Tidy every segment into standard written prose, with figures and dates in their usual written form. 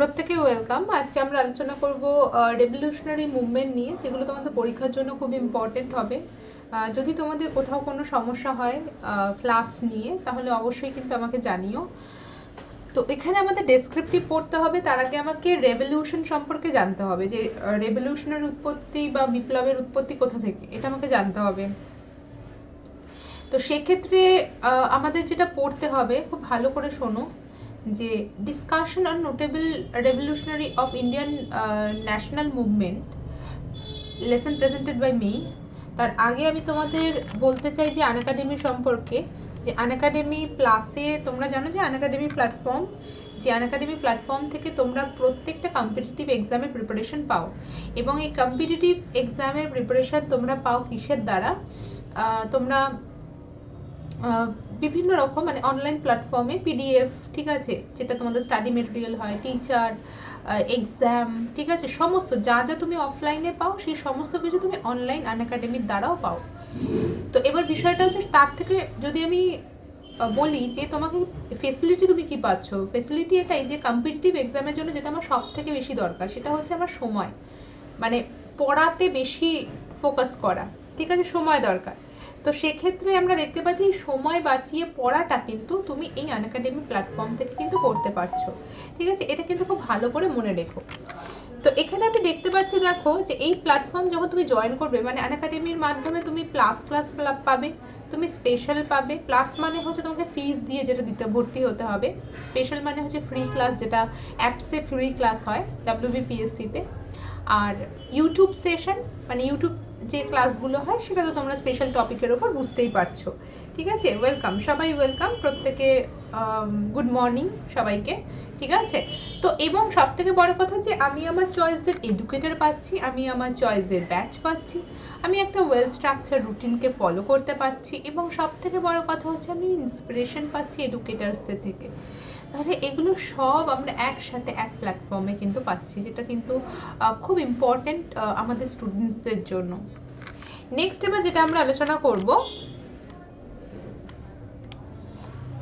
প্রত্যেকে ওয়েলকাম। আজকে আমরা আলোচনা করব রেভলিউশনারি মুভমেন্ট নিয়ে, যেগুলো তোমাদের পরীক্ষার জন্য খুব ইম্পর্টেন্ট হবে। যদি তোমাদের কোথাও কোনো সমস্যা হয় ক্লাস নিয়ে, তাহলে অবশ্যই কিন্তু আমাকে জানিও। তো এখানে আমাদের ডেসক্রিপটিভ পড়তে হবে, তার আগে আমাকে রেভলিউশন সম্পর্কে জানতে হবে, যে রেভলিউশনের উৎপত্তি বা বিপ্লবের উৎপত্তি কোথা থেকে, এটা আমাকে জানতে হবে। তো সেক্ষেত্রে আমাদের যেটা পড়তে হবে, খুব ভালো করে শোনো, যে discussion on notable revolutionary of Indian national movement, lesson presented by me. তার আগে আমি তোমাদের বলতে চাই যে আনএকাডেমি সম্পর্কে, যে আনএকাডেমি প্লাসে তোমরা জানো যে আনএকাডেমি প্ল্যাটফর্ম, যে আনএকাডেমি প্ল্যাটফর্ম থেকে তোমরা প্রত্যেকটা কম্পিটিটিভ এক্সামের প্রিপারেশন পাও, এবং এই কম্পিটিটিভ এক্সামের প্রিপারেশন তোমরা পাও কিসের দ্বারা? তোমরা বিভিন্ন রকম মানে অনলাইন প্ল্যাটফর্মে পিডিএফ, ঠিক আছে, যেটা তোমাদের স্টাডি মেটেরিয়াল হয়, টিচার, এক্সাম, ঠিক আছে, সমস্ত যা যা তুমি অফলাইনে পাও সেই সমস্ত কিছু তুমি অনলাইন আনএকাডেমির দ্বারাও পাও। তো এবার বিষয়টা হচ্ছে, তার থেকে যদি আমি বলি যে তোমাকে ফেসিলিটি তুমি কি পাচ্ছ, ফেসিলিটি এটাই যে কম্পিটিটিভ এক্সামের জন্য যেটা আমার সব থেকে বেশি দরকার, সেটা হচ্ছে আমার সময়, মানে পড়াতে বেশি ফোকাস করা, ঠিক আছে, সময় দরকার। তো সেক্ষেত্রে আমরা দেখতে পাচ্ছি সময় বাঁচিয়ে পড়াটা কিন্তু তুমি এই আনএকাডেমি প্ল্যাটফর্ম থেকে কিন্তু করতে পারছো, ঠিক আছে, এটা কিন্তু খুব ভালো করে মনে রেখো। তো এখানে আমি দেখতে পাচ্ছি, দেখো যে এই প্ল্যাটফর্ম যখন তুমি জয়েন করবে, মানে আনএকাডেমির মাধ্যমে তুমি প্লাস ক্লাস পাবে, তুমি স্পেশাল পাবে। প্লাস মানে হচ্ছে তোমাকে ফিস দিয়ে যেটা দিতে ভর্তি হতে হবে, স্পেশাল মানে হচ্ছে ফ্রি ক্লাস, যেটা অ্যাপসে ফ্রি ক্লাস হয় WBPSC-তে। আর ইউটিউব সেশন মানে ইউটিউব যে ক্লাসগুলো হয়, সেটা তো তোমরা স্পেশাল টপিকের ওপর বুঝতেই পারছো, ঠিক আছে। ওয়েলকাম, সবাই ওয়েলকাম, প্রত্যেকে গুড মর্নিং সবাইকে, ঠিক আছে। তো এবং সব থেকে বড় কথা যে আমি আমার চয়েসের এডুকেটর পাচ্ছি, আমি আমার চয়েসের ব্যাচ পাচ্ছি, আমি একটা ওয়েল স্ট্রাকচার রুটিনকে ফলো করতে পারছি, এবং সব থেকে বড় কথা হচ্ছে আমি ইন্সপিরেশন পাচ্ছি এডুকেটার্সদের থেকে। তাহলে এগুলো সব আমরা একসাথে এক প্ল্যাটফর্মে কিন্তু পাচ্ছি, যেটা কিন্তু খুব ইম্পর্টেন্ট আমাদের স্টুডেন্টসদের জন্য। নেক্সট এবার যেটা আমরা আলোচনা করব,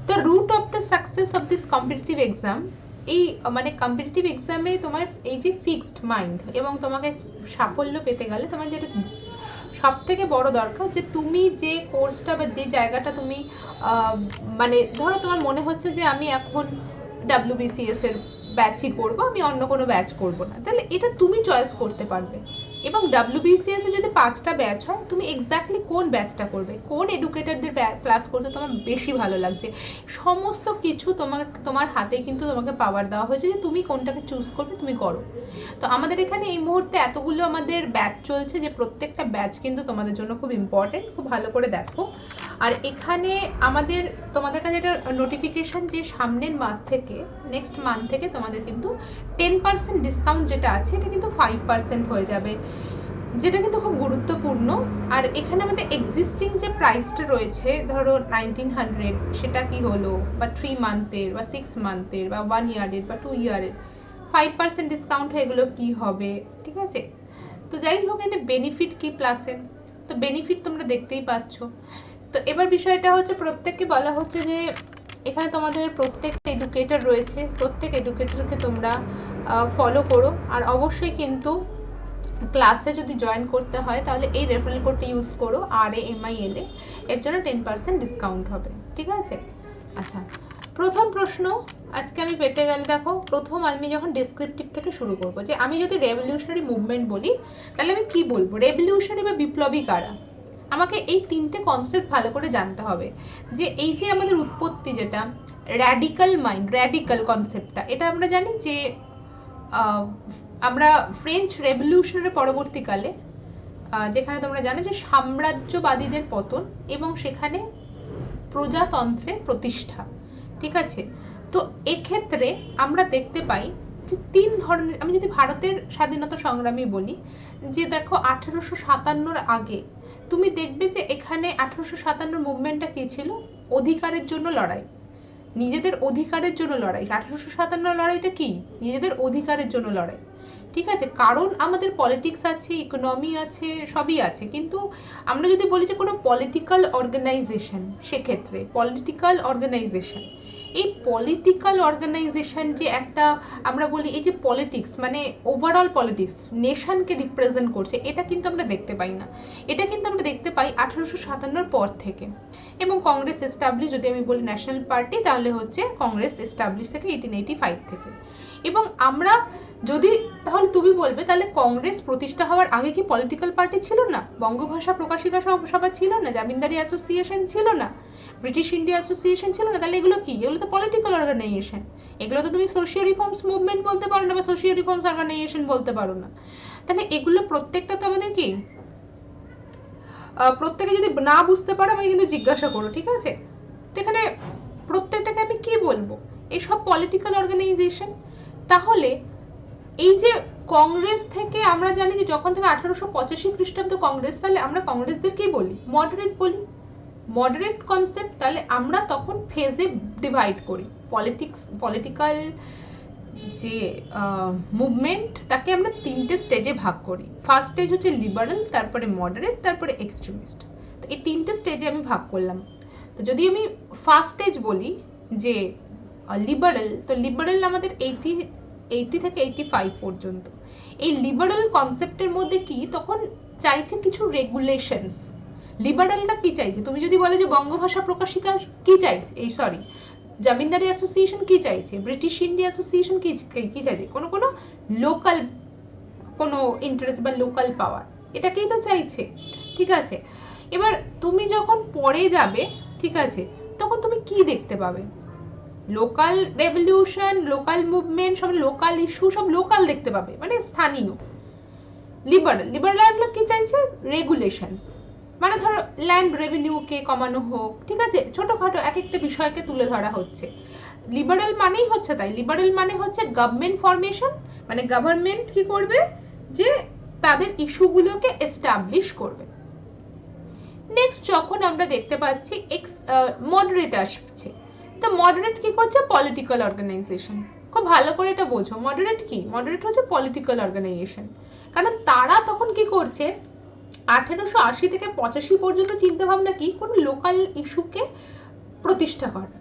the root of the success of this competitive exam. এই মানে কম্পিটিটিভ এক্সামে তোমার এই যে ফিক্সড মাইন্ড, এবং তোমাকে সাফল্য পেতে গেলে তোমার যেটা সব থেকে বড় দরকার, যে তুমি যে কোর্সটা বা যে জায়গাটা তুমি মানে ধরো তোমার মনে হচ্ছে যে আমি এখন WBCS এর ব্যাচই করব, আমি অন্য কোনো ব্যাচ করব না, তাহলে এটা তুমি চয়েস করতে পারবে। এবং WBCS এ যদি 5টা ব্যাচ হয়, তুমি এক্স্যাক্টলি কোন ব্যাচটা করবে, কোন এডুকেটরদের ক্লাস করতে তোমার বেশি ভালো লাগছে, সমস্ত কিছু তোমার হাতেই কিন্তু তোমাকে পাওয়ার দেওয়া হয়েছে, যে তুমি কোনটাকে চুজ করবে, তুমি করো। তো আমাদের এখানে এই মুহূর্তে এতগুলো আমাদের ব্যাচ চলছে, যে প্রত্যেকটা ব্যাচ কিন্তু তোমাদের জন্য খুব ইম্পর্টেন্ট, খুব ভালো করে দেখো। আর এখানে আমাদের তোমাদের কাছে একটা নোটিফিকেশন, যে সামনের মাস থেকে, নেক্সট মান্থ থেকে তোমাদের কিন্তু 10% ডিসকাউন্ট যেটা আছে, এটা কিন্তু 5% হয়ে যাবে, যেটা কিন্তু খুব গুরুত্বপূর্ণ। আর এখানে আমাদের এক্সিস্টিং যে প্রাইসটা রয়েছে, ধরো 1900, সেটা কি হলো, বা 3 মান্থের বা 6 মান্থের বা 1 ইয়ারের বা 2 ইয়ারের 5% ডিসকাউন্ট হয়ে গেলো, কি হবে, ঠিক আছে। তো যাই হোক, এটা বেনিফিট কি প্লাসের, তো বেনিফিট তোমরা দেখতেই পাচ্ছ। তো এবার বিষয়টা হচ্ছে, প্রত্যেককে বলা হচ্ছে যে এখানে তোমাদের প্রত্যেকটা এডুকেটর রয়েছে, প্রত্যেক এডুকেটরকে তোমরা ফলো করো। আর অবশ্যই কিন্তু ক্লাসে যদি জয়েন করতে হয়, তাহলে এই রেফারেল কোডটা ইউজ করো, RAMILA, এর জন্য 10% ডিসকাউন্ট হবে, ঠিক আছে। আচ্ছা, প্রথম প্রশ্ন আজকে আমি পেতে গেলে, দেখো প্রথম আমি যখন ডেসক্রিপটিভ থেকে শুরু করব, যে আমি যদি রেভলিউশনারি মুভমেন্ট বলি, তাহলে আমি কি বলবো, রেভলিউশনারি বা বিপ্লবী কারা। আমাকে এই 3টে কনসেপ্ট ভালো করে জানতে হবে, যে এই যে আমাদের উৎপত্তি, যেটা র্যাডিক্যাল মাইন্ড, র্যাডিক্যাল কনসেপ্টটা, এটা আমরা জানি যে আমরা ফ্রেঞ্চ রেভলিউশনের পরবর্তীকালে, যেখানে তোমরা জানো যে সাম্রাজ্যবাদীদের পতন এবং সেখানে প্রজাতন্ত্রের প্রতিষ্ঠা, ঠিক আছে। তো এক্ষেত্রে আমরা দেখতে পাই যে 3 ধরনের, আমি যদি ভারতের স্বাধীনতা সংগ্রামী বলি, যে দেখো 1857-র আগে তুমি দেখবে যে এখানে 1857 মুভমেন্টটা কি ছিল, অধিকারের জন্য লড়াই, নিজেদের অধিকারের জন্য লড়াই। 1857 লড়াইটা কি, নিজেদের অধিকারের জন্য লড়াই, ঠিক আছে। কারণ আমাদের পলিটিক্স আছে, ইকোনমি আছে, সবই আছে, কিন্তু আমরা যদি বলি যে কোনো পলিটিক্যাল অর্গানাইজেশন, সেক্ষেত্রে পলিটিক্যাল অর্গানাইজেশন এই পলিটিক্যাল অর্গানাইজেশন যে একটা আমরা বলি, এই যে পলিটিক্স মানে ওভারঅল পলিটিক্স নেশনকে রিপ্রেজেন্ট করছে, এটা কিন্তু আমরা দেখতে পাই না। এটা কিন্তু আমরা দেখতে পাই 1857 পর থেকে। এবং কংগ্রেস এস্টাবলিশ, যদি আমি বলি ন্যাশনাল পার্টি, তাহলে হচ্ছে কংগ্রেস এস্টাবলিশ থেকে 1885 থেকে। এবং আমরা যদি, তাহলে তুমি বলবে তাহলে কংগ্রেস প্রতিষ্ঠা হওয়ার আগে কি পলিটিক্যাল পার্টি ছিল না? বঙ্গভাষা প্রকাশিকা সভা ছিল না? জামিনদারি অ্যাসোসিয়েশন ছিল না? ব্রিটিশ ইন্ডিয়া অ্যাসোসিয়েশন ছিল না? তাহলে এগুলো কি? এগুলো তো পলিটিক্যাল অর্গানাইজেশন। এগুলো তো তুমি সোশিয়াল রিফর্মস মুভমেন্ট বলতে পারো না, বা সোশিয়াল রিফর্মস অর্গানাইজেশন বলতে পারো না। তাহলে এগুলো প্রত্যেকটা তো আমাদের কি, প্রত্যেকে যদি না বুঝতে পারো আমাকে কিন্তু জিজ্ঞাসা করো, ঠিক আছে? তো এখানে প্রত্যেকটাকে আমি কি বলবো, এইসব পলিটিক্যাল অর্গানাইজেশন। তাহলে এই যে কংগ্রেস থেকে আমরা জানি যে যখন থেকে 1885 খ্রিস্টাব্দ কংগ্রেস, তাহলে আমরা কংগ্রেসদেরকেই বলি মডারেট বলি, মডারেট কনসেপ্ট। তাহলে আমরা তখন ফেজে ডিভাইড করি পলিটিক্যাল যে মুভমেন্ট, তাকে আমরা 3টে স্টেজে ভাগ করি। ফার্স্ট স্টেজ হচ্ছে লিবারেল, তারপরে মডারেট, তারপরে এক্সট্রিমিস্ট। তো এই 3টে স্টেজে আমি ভাগ করলাম। তো যদি আমি ফার্স্ট স্টেজ বলি যে লিবারেল, তো লিবারেল আমাদের 80 থেকে 85 পর্যন্ত। এই লিবারেল কনসেপ্টের মধ্যে কি তখন চাইছে কিছু রেগুলেশনস। লিবারেলরা কি চাইছে? তুমি যদি বলে যে বঙ্গভাষা প্রকাশিকা কি চাইছে, এই সরি জামিনদারি অ্যাসোসিয়েশন কি চাইছে, ব্রিটিশ ইন্ডিয়া অ্যাসোসিয়েশন কি চাইছে, কোনো লোকাল কোনো ইন্টারেস্ট বা লোকাল পাওয়ার, এটাকেই তো চাইছে, ঠিক আছে? এবার তুমি যখন পড়ে যাবে, ঠিক আছে, তখন তুমি কি দেখতে পাবে? লোকাল রেভলিউশন, লোকাল মুভমেন্ট, সব লোকাল ইস্যু, সব লোকাল দেখতে পাবে, মানে স্থানীয়। লিবারেলরা কি চাইছে? রেগুলেশনস, মানে ধরো ল্যান্ড রেভিনিউকে কমানো হোক, ঠিক আছে, ছোটখাটো এক একটা বিষয়কে তুলে ধরা হচ্ছে। লিবারেল মানেই হচ্ছে তাই, লিবারেল মানে হচ্ছে গভর্নমেন্ট ফরমেশন, মানে গভর্নমেন্ট কি করবে যে তাদের ইস্যুগুলোকে এস্টাবলিশ করবে। নেক্সট যখন আমরা দেখতে পাচ্ছি মডারেট আসছে, তো মডারেট কি করছে? Political organisation. খুব ভালো করে এটা বোঝো, মডারেট কি? মডারেট হচ্ছে পলিটিক্যাল অর্গানাইজেশন। কারণ তারা তখন কি করছে, 1880 থেকে 85 পর্যন্ত চিন্তা ভাবনা কি, কোনো লোকাল ইস্যুকে প্রতিষ্ঠা করা,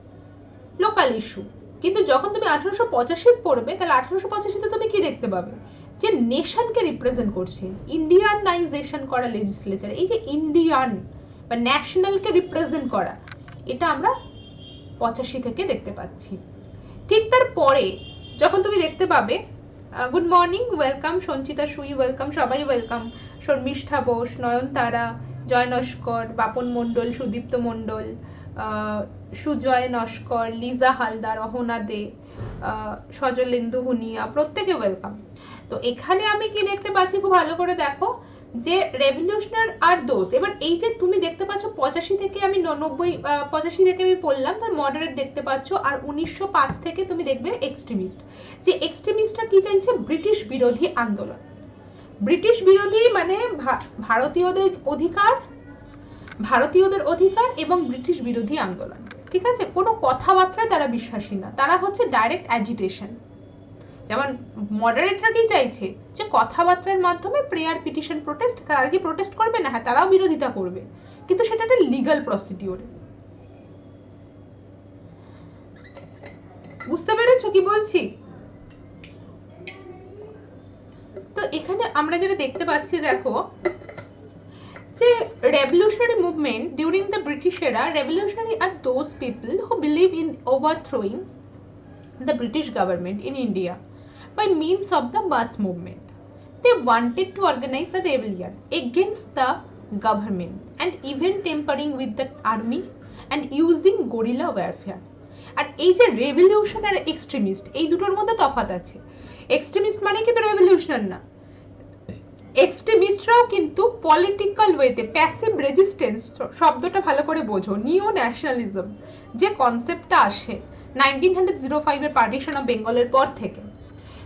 লোকাল ইস্যু। কিন্তু যখন তুমি 1885 পড়বে, তাহলে 1885 তুমি কি দেখতে পাবে? যে নেশনকে রিপ্রেজেন্ট করছে, ইন্ডিয়ানাইজেশন করা লেজিসলেচার। এই যে ইন্ডিয়ান বা ন্যাশনালকে রিপ্রেজেন্ট করা, এটা আমরা 85 থেকে দেখতে পাচ্ছি। ঠিক তারপরে যখন তুমি দেখতে পাবে, গুড মর্নিং, ওয়েলকাম সঞ্চিতা সুই, ওয়েলকাম, সবাই ওয়েলকাম, শর্মিষ্ঠা বোস, নয়নতারা, জয় নস্কর, বাপন মণ্ডল, সুদীপ্ত মণ্ডল, সুজয় নস্কর, লিজা হালদার, অহনা দে, সজলেন্দু হুনিয়া, প্রত্যেকে ওয়েলকাম। তো এখানে আমি কি দেখতে পাচ্ছি, খুব ভালো করে দেখো, যে রেভলিউশনার আর দোষ। এবার এই যে তুমি দেখতে পাচ্ছ 85 থেকে আমি 85 থেকে আমি পড়লাম, তার মডারেট দেখতে পাচ্ছ। আর 1905 থেকে তুমি দেখবে এক্সট্রিমিস্ট। যে এক্সট্রিমিস্টরা কি চাইছে? ব্রিটিশ বিরোধী আন্দোলন। ব্রিটিশ বিরোধী মানে ভারতীয়দের অধিকার এবং ব্রিটিশ বিরোধী আন্দোলন, ঠিক আছে? কোনো কথাবার্তায় তারা বিশ্বাসী না, তারা হচ্ছে ডাইরেক্ট অ্যাজিটেশন। যেমন মডারেটরা কি চাইছে? যে কথাবার্তার মাধ্যমে প্রেয়ার, পিটিশন, প্রোটেস্ট। তারা কি প্রোটেস্ট করবে না? হ্যাঁ, তারাও বিরোধিতা করবে, কিন্তু সেটা একটা লিগাল প্রসিডিওর। বুঝতে পেরেছো কি বলছি? তো এখানে আমরা যেটা দেখতে পাচ্ছি, দেখো যে revolutionary movement during the British era, revolutionary are those people who believe in overthrowing the British government in India by means of the mass movement. They wanted to organize a rebellion against the government and even tampering with the army and using guerrilla warfare. আর এই যে revolution আর extremist, এই দুটোর মধ্যে তফাৎ আছে। Extremist মানে কিন্তু রেভলিউশনার না, এক্সট্রিমিস্টরাও কিন্তু পলিটিক্যাল ওয়েতে, প্যাসিভ রেজিস্ট্যান্স শব্দটা ভালো করে বোঝো। নিও ন্যাশনালিজম যে কনসেপ্টটা আসে 1905 এর পার্টিশন অফ বেঙ্গলের পর থেকে,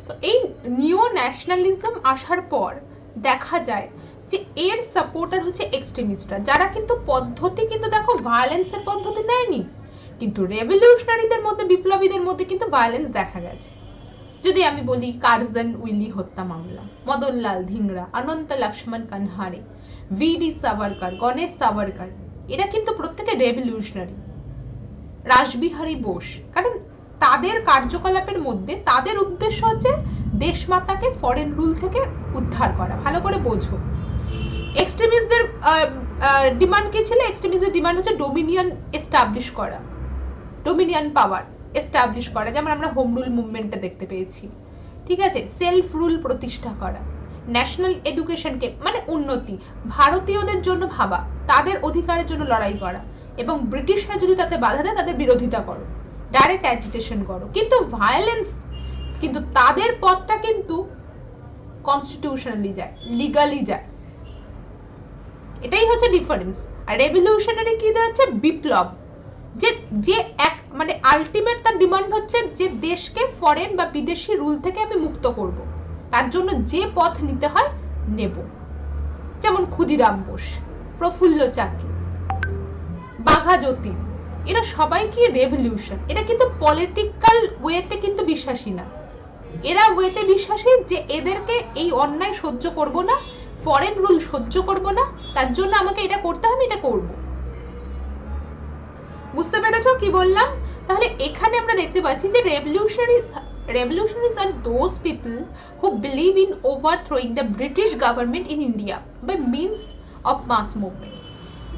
তো এই নিও ন্যাশনালিজম আসার পর দেখা যায় যে এর সাপোর্টার হচ্ছে এক্সট্রিমিস্টরা, যারা কিন্তু পদ্ধতি কিন্তু দেখো ভায়োলেন্সের পদ্ধতি নেয়নি, কিন্তু রেভলিউশনারিদের মধ্যে, বিপ্লবীদের মধ্যে কিন্তু ভায়োলেন্স দেখা গেছে। যদি আমি বলি কার্জন উইলি হত্যা মামলা, মদনলাল ধিংরা, অনন্ত লক্ষ্মণ কানহারে, ভিডি সাভারকার, গণেশ সাভারকার, এরা কিন্তু প্রত্যেকে রেভলিউশনারি। রাসবিহারী বোস, কারণ তাদের কার্যকলাপের মধ্যে তাদের উদ্দেশ্য হচ্ছে দেশমাতাকে ফরেন রুল থেকে উদ্ধার করা। ভালো করে বোঝো। এক্সট্রিমিস্টদের ডিমান্ড কি ছিল? এক্সট্রিমিস্টদের ডিমান্ড হচ্ছে ডোমিনিয়ন এস্টাবলিশ করা, ডোমিনিয়ন পাওয়ার এস্টাবলিশ করা, যেমন আমরা হোম রুল মুভমেন্টে দেখতে পেয়েছি। ঠিক আছে, সেলফ রুল প্রতিষ্ঠা করা, ন্যাশনাল এডুকেশনকে মানে উন্নতি, ভারতীয়দের জন্য ভাবা, তাদের অধিকারের জন্য লড়াই করা, এবং ব্রিটিশরা যদি তাতে বাধা দেয় তাদের বিরোধিতা করো, ডাইরেক্ট অ্যাজিটেশন করো, কিন্তু ভায়োলেন্স, কিন্তু তাদের পথটা কিন্তু কনস্টিটিউশনালি যায়, লিগালি যায়। এটাই হচ্ছে ডিফারেন্স। আর রেভলিউশনারি কি হচ্ছে? বিপ্লব, যে যে এক মানে আলটিমেট তার ডিমান্ড হচ্ছে যে দেশকে ফরেন বা বিদেশি রুল থেকে আমি মুক্ত করব, তার জন্য যে পথ নিতে হয় নেব। যেমন ক্ষুদিরাম বোস, প্রফুল্ল চাকি, বাঘা যতীন, এরা সবাই কি রেভলিউশন। এরা কিন্তু পলিটিক্যাল ওয়েতে কিন্তু বিশ্বাসী না, এরা ওয়েতে বিশ্বাসী যে এদেরকে এই অন্যায় সহ্য করব না, ফরেন রুল সহ্য করব না, তার জন্য আমাকে এটা করতে হবে, এটা করব। বুঝতে পেরেছো কি বললাম? তাহলে এখানে আমরা দেখতে পাচ্ছি যে revolutionaries are those people who believe in overthrowing the British government in India by means of mass movement.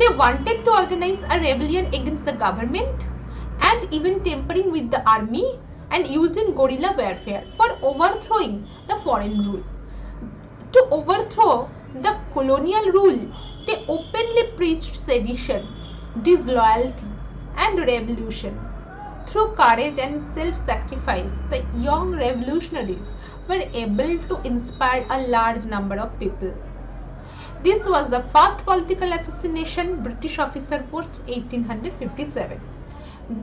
They wanted to organize a rebellion against the government and even tampering with the army and using guerrilla warfare for overthrowing the foreign rule. To overthrow the colonial rule, they openly preached sedition, disloyalty, and revolution. Through courage and self-sacrifice, the young revolutionaries were able to inspire a large number of people. This was the first political assassination British officer post 1857.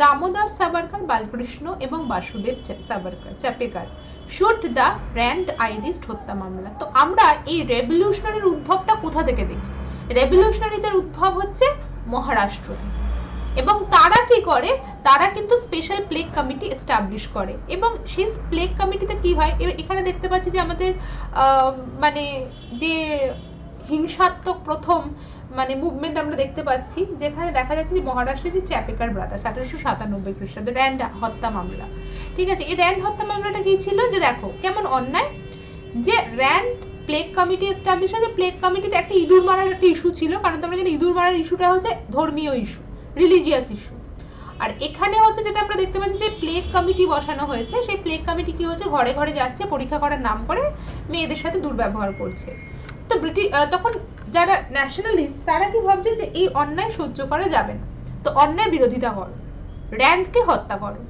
Damodar Savarkar, Balkrishna এবং Vasudev Savarkar Chapekar shoot the Rand Ayerst হত্যা মামলা। তো আমরা এই রেভলিউশনারির উদ্ভবটা কোথা থেকে দেখি? রেভলিউশনারিদের উদ্ভব হচ্ছে মহারাষ্ট্র থেকে। এবং তারা কি করে? তারা কিন্তু স্পেশাল প্লেগ কমিটি এস্টাবলিশ করে, এবং সেই প্লেগ কমিটিতে কি হয় এখানে দেখতে পাচ্ছি যে আমাদের মানে যে হিংসাত্মক প্রথম মানে মুভমেন্ট আমরা দেখতে পাচ্ছি, যেখানে দেখা যাচ্ছে যে মহারাষ্ট্রে যে চ্যাপেকার ব্রাদার্স 1897 খ্রিস্টাব্দে র্যান্ড হত্যা মামলা। ঠিক আছে, এই র্যান্ড হত্যা মামলাটা কি ছিল? যে দেখো কেমন অন্যায়, যে র্যান্ড প্লেগ কমিটি এস্টাবলিশ হবে। প্লেগ কমিটিতে একটা ইঁদুর মারার একটা ইস্যু ছিল, কারণ তোমরা জানো ইঁদুর মারার ইস্যুটা হচ্ছে ধর্মীয় ইস্যু, রিলিজিয়াস ইস্যু। আর এখানে হচ্ছে যেটা আমরা দেখতে পাচ্ছি যে প্লেগ কমিটি বসানো হয়েছে, সেই প্লেগ কমিটি কি হচ্ছে ঘরে ঘরে যাচ্ছে, পরীক্ষা করার নাম করে মেয়েদের সাথে দুর্ব্যবহার করছে। তো তখন যারা ন্যাশনালিস্ট তারা কি ভাবছে যে এই অন্যায় সহ্য করা যাবে না, তো অন্যায় বিরোধিতা করো, র্যান্ডকে হত্যা করো।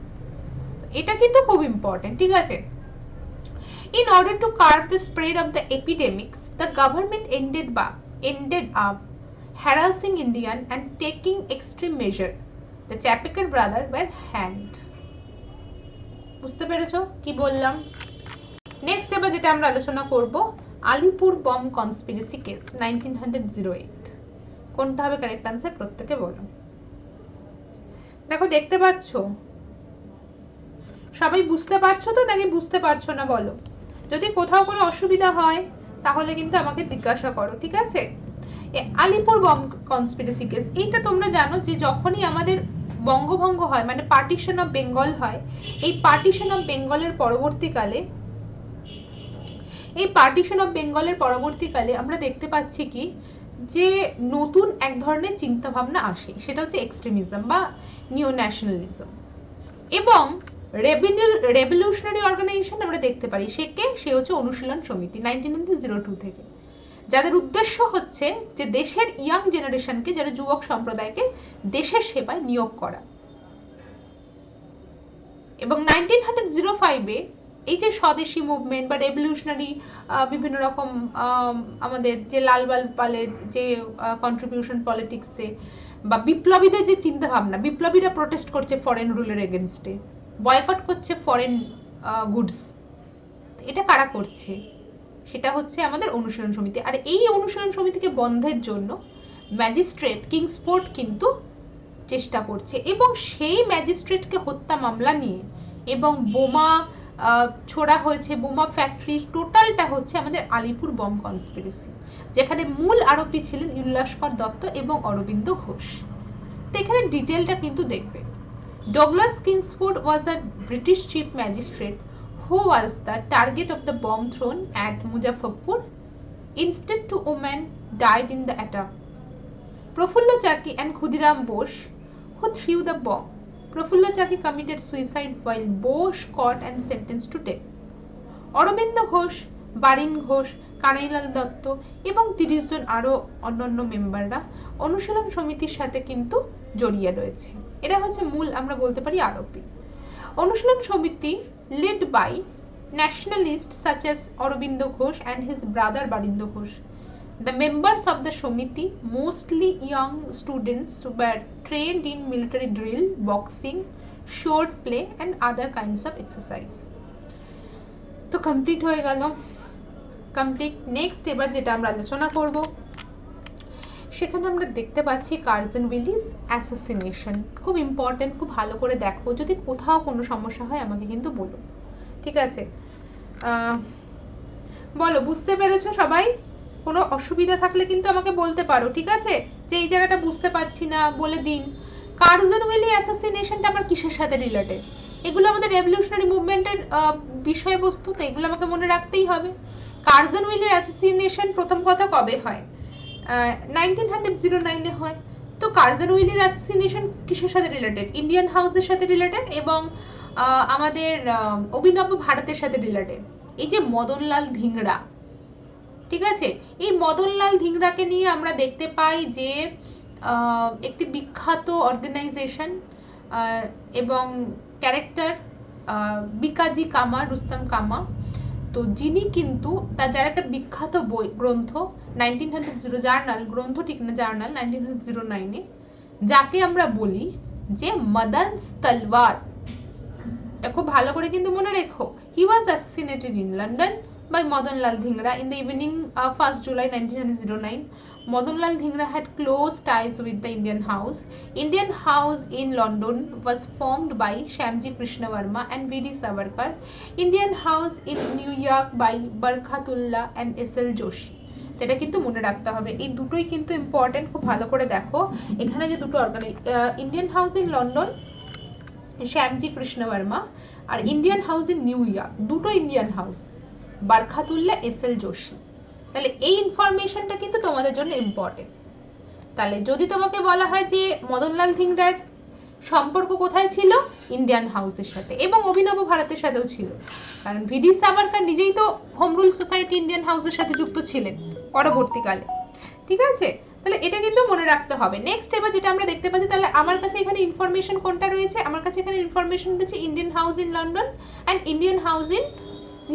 এটা কিন্তু খুব ইম্পর্টেন্ট। ঠিক আছে, in order to curb the spread of the epidemics, the government ended up harassing Indian and taking extreme measure. The Chapekar brothers were hanged. বুঝতে পেরেছো কি বললাম? নেক্সট এবার যেটা আমরা আলোচনা করব, আলিপুর বম কনস্পিরেসি কেস 1908। কোনটা হবে কারেক্ট আনসার? প্রত্যেকে বলো। দেখো দেখতে পাচ্ছ সবাই? বুঝতে পারছো তো নাকি বুঝতে পারছো না বলো? যদি কোথাও কোনো অসুবিধা হয় তাহলে কিন্তু আমাকে জিজ্ঞাসা করো। ঠিক আছে, আলিপুর বম কনস্পিরেসি কেস, এইটা তোমরা জানো যে যখনই আমাদের বঙ্গভঙ্গ হয় মানে পার্টিশন অফ বেঙ্গল হয়, এই পার্টিশন অফ বেঙ্গলের পরবর্তীকালে আমরা দেখতে পাচ্ছি কি যে নতুন এক ধরনের চিন্তা ভাবনা আসে, সেটা হচ্ছে এক্সট্রিমিজম বা নিও ন্যাশনালিজম। এবং রেভলিউশনারি অর্গানাইজেশন আমরা দেখতে পারি সে হচ্ছে অনুশীলন সমিতি 1902 থেকে, যাদের উদ্দেশ্য হচ্ছে যে দেশের ইয়াং জেনারেশনকে, যারা যুবক সম্প্রদায়কে দেশের সেবায় নিয়োগ করা। এবং 1905-এ এই যে স্বদেশী মুভমেন্ট বা রেভলিউশনারি বিভিন্ন রকম আমাদের যে লালবাল পালের যে কন্ট্রিবিউশন পলিটিক্সে বা বিপ্লবীদের যে চিন্তা ভাবনা, বিপ্লবীরা প্রোটেস্ট করছে ফরেন রুলের এগেনস্টে, বয়কট করছে ফরেন গুডস, এটা কারা করছে? সেটা হচ্ছে আমাদের অনুশীলন সমিতি। আর এই অনুশীলন সমিতিকে বন্ধের জন্য ম্যাজিস্ট্রেট কিংসফোর্ড কিন্তু চেষ্টা করছে, এবং সেই ম্যাজিস্ট্রেটকে হত্যা মামলা নিয়ে এবং বোমা ছোড়া হয়েছে, বোমা ফ্যাক্টরি, টোটালটা হচ্ছে আমাদের আলিপুর বম কনস্পিরেসি, যেখানে মূল আরোপী ছিলেন উল্লাসকর দত্ত এবং অরবিন্দ ঘোষ। তো এখানে ডিটেলটা কিন্তু দেখবে। Douglas Kingsford was a British chief magistrate who was the target of the bomb thrown at Muzaffarpur. Instead, 2 women died in the attack. Prafullo Chaki and Khudiram Bose, who threw the bomb. Prafullo Chaki committed suicide while Bose caught and sentenced to death. Aurobindo Ghosh, Barin Ghosh, Kanailal Dutta এবং 30 জন আরো অন্যান্য মেম্বাররা অনুশীলন সমিতির সাথে কিন্তু জড়িয়ে রয়েছে। এটা হচ্ছে মূল আমরা বলতে পারি আরোপি। অনুশীলন সমিতি led by nationalists such as Aurobindo Ghosh and his brother Barindo Ghosh. The members of the Shomiti, mostly young students, were trained in military drill, boxing, sword play and other kinds of exercise. তো complete হয়ে গেল। Complete. Next এবার যেটা আমরা আলোচনা করব সেখানে আমরা দেখতে পাচ্ছি কার্জন উইলিস অ্যাসাসিনেশন। খুব ইম্পর্টেন্ট, খুব ভালো করে দেখো, যদি কোথাও কোনো সমস্যা হয় আমাকে কিন্তু বলো, ঠিক আছে? বলো বুঝতে পেরেছো সবাই? কোনো অসুবিধা থাকলে কিন্তু আমাকে বলতে পারো, ঠিক আছে? যে এই জায়গাটা বুঝতে পারছি না বলে দিন। কার্জন উইলি অ্যাসাসিনেশনটা আবার কিসের সাথে রিলেটেড? এগুলো আমাদের রেভলিউশনারি মুভমেন্টের বিষয়বস্তু, তো এগুলো আমাকে মনে রাখতেই হবে। কার্জন উইলির অ্যাসাসিনেশন প্রথম কথা কবে হয়? 1909 হয়। তো কার্জন উইলির অ্যাসাসিনেশন কিসের সাথে রিলেটেড? ইন্ডিয়ান হাউসের সাথে রিলেটেড এবং আমাদের অভিনব ভারতের সাথে রিলেটেড। এই যে মদনলাল ধিংড়া, ঠিক আছে, এই মদনলাল ধিংড়াকে নিয়ে আমরা দেখতে পাই যে একটি বিখ্যাত অর্গানাইজেশন এবং ক্যারেক্টার বিকাজি কামা, রুস্তম কামা, তো যিনি কিন্তু তার যার একটা বিখ্যাত বই গ্রন্থ 1900 জার্নাল, গ্রন্থ ঠিক না জার্নাল, 1909-এ, যাকে আমরা বলি যে মদন তলওয়ার। খুব ভালো করে কিন্তু মনে রেখো, he was assassinated in London by Madanlal Dhingra in the evening of 1st July 1909. Madanlal Dhingra had close ties with the Indian House. Indian House in London was formed by Shyamji Krishna Verma and V.D. Savarkar. Indian House in New York by Barkatullah and S.L. Joshi. এটা কিন্তু মনে রাখতে হবে, এই দুটোই কিন্তু important, খুব ভালো করে দেখো। এখানে যে দুটো Indian house in London Shyamji Krishna Varma আর Indian house in New York, দুটো Indian house, Barkatullah S L. Joshi. তাহলে এই ইনফরমেশনটা কিন্তু তোমাদের জন্য ইম্পর্টেন্ট। তাহলে যদি তোমাকে বলা হয় যে মদনলাল ধিংড়ার সম্পর্ক কোথায় ছিল? ইন্ডিয়ান হাউসের সাথে, এবং অভিনব ভারতের সাথেও ছিল, কারণ ভিডি সাভারকার নিজেই তো হোম রুল সোসাইটি ইন্ডিয়ান হাউসের সাথে যুক্ত ছিলেন পরবর্তীকালে, ঠিক আছে? তাহলে এটা কিন্তু মনে রাখতে হবে। নেক্সট এবার যেটা আমরা দেখতে পাচ্ছি, তাহলে আমার কাছে এখানে ইনফরমেশন কোনটা রয়েছে? আমার কাছে এখানে ইনফরমেশন রয়েছে Indian house in London and Indian house in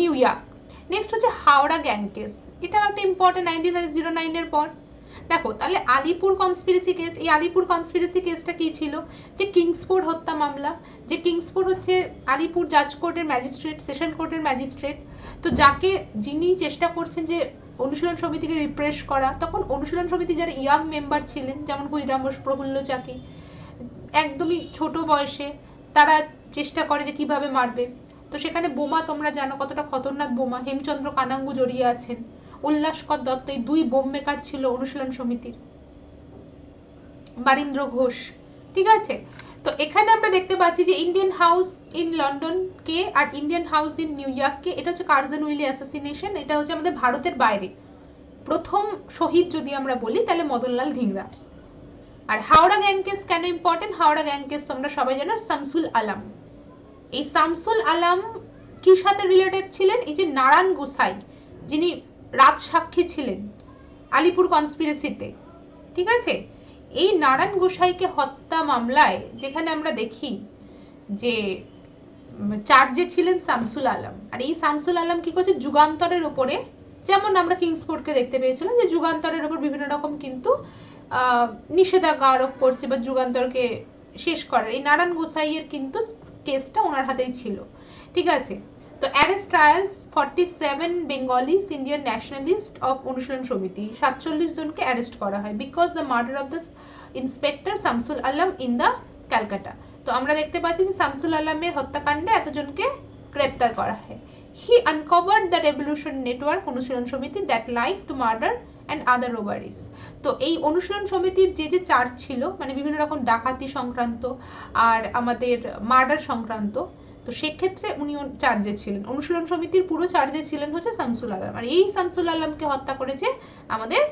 New York. Next হচ্ছে হাওড়া গ্যাং কেস, এটা একটা ইম্পর্টেন্ট 1909-এর পর। দেখো তাহলে আলিপুর কনস্পিরেসি কেস, এই আলিপুর কনস্পিরেসি কেসটা কি ছিল? যে কিংসফোর্ড হত্যা মামলা, যে কিংসফোর্ড হচ্ছে আলিপুর জাজ কোর্টের ম্যাজিস্ট্রেট, সেশন কোর্টের ম্যাজিস্ট্রেট, তো যিনি চেষ্টা করছেন যে অনুশীলন সমিতিকে রিপ্রেস করা, তখন অনুশীলন সমিতি যারা ইয়াং মেম্বার ছিলেন, যেমন ক্ষুদিরাম বোস, প্রফুল্ল চাকি, একদমই ছোট বয়সে তারা চেষ্টা করে যে কিভাবে মারবে। তো সেখানে বোমা তোমরা জানো কতটা খতরনাক বোমা, হেমচন্দ্র কানাঙ্গু জড়িয়ে আছেন, উল্লাসকর দত্ত, এই দুই বোম মেকার ছিল অনুশীলন সমিতির, বারীন্দ্র ঘোষ, ঠিক আছে? তো এখানে আমরা দেখতে পাচ্ছি যে ইন্ডিয়ান হাউস ইন লন্ডন কে আর Indian house in New York কে, এটা হচ্ছে কার্জন উইলি অ্যাসাসিনেশন। এটা হচ্ছে আমাদের ভারতের বাইরে প্রথম শহীদ যদি আমরা বলি তাহলে মদনলাল ধিংড়া। আর হাওড়া গ্যাং কেস কেন ইম্পর্টেন্ট? হাওড়া গ্যাং কেস তোমরা সবাই জানো, শামসুল আলম। এই শামসুল আলম কি সাথে রিলেটেড ছিলেন? এই যে নারায়ণ গোসাই, যিনি রাজসাক্ষী ছিলেন আলিপুর কনস্পিরেসিতে, ঠিক আছে? এই নারায়ণ গোসাইকে হত্যা মামলায় যেখানে আমরা দেখি যে চার্জে ছিলেন শামসুল আলম, আর এই শামসুল আলম কি করছে? যুগান্তরের উপরে, যেমন আমরা কিংসফোর্ডকে দেখতে পেয়েছিলাম যে যুগান্তরের উপর বিভিন্ন রকম কিন্তু নিষেধাজ্ঞা আরোপ করছে বা যুগান্তরকে শেষ করার, এই নারায়ণ গোসাইয়ের কিন্তু কেসটা ওনার হাতেই ছিল, ঠিক আছে? তো arrest trials 47 Bengalese Indian nationalist of অনুশীলন সমিতি, 47 জনকে অ্যারেস্ট করা হয় because the murder of the inspector Shamsul Alam in the Calcutta. তো আমরা দেখতে পাচ্ছি যে শামসুল আলমের হত্যাকাণ্ডে এতজনকে গ্রেপ্তার করা হয়। He uncovered the revolution network Anushilan Samiti that like to murder and other robberies. তো এই অনুশীলন সমিতির যে যে চার্জ ছিল, মানে বিভিন্ন রকম ডাকাতি সংক্রান্ত আর আমাদের মার্ডার সংক্রান্ত, তো সেক্ষেত্রে উনি চার্জে ছিলেন। অনুশীলন সমিতির পুরো চার্জে ছিলেন হচ্ছে শামসুল আলম, আর এই শামসুল আলমকে হত্যা করেছে আমাদের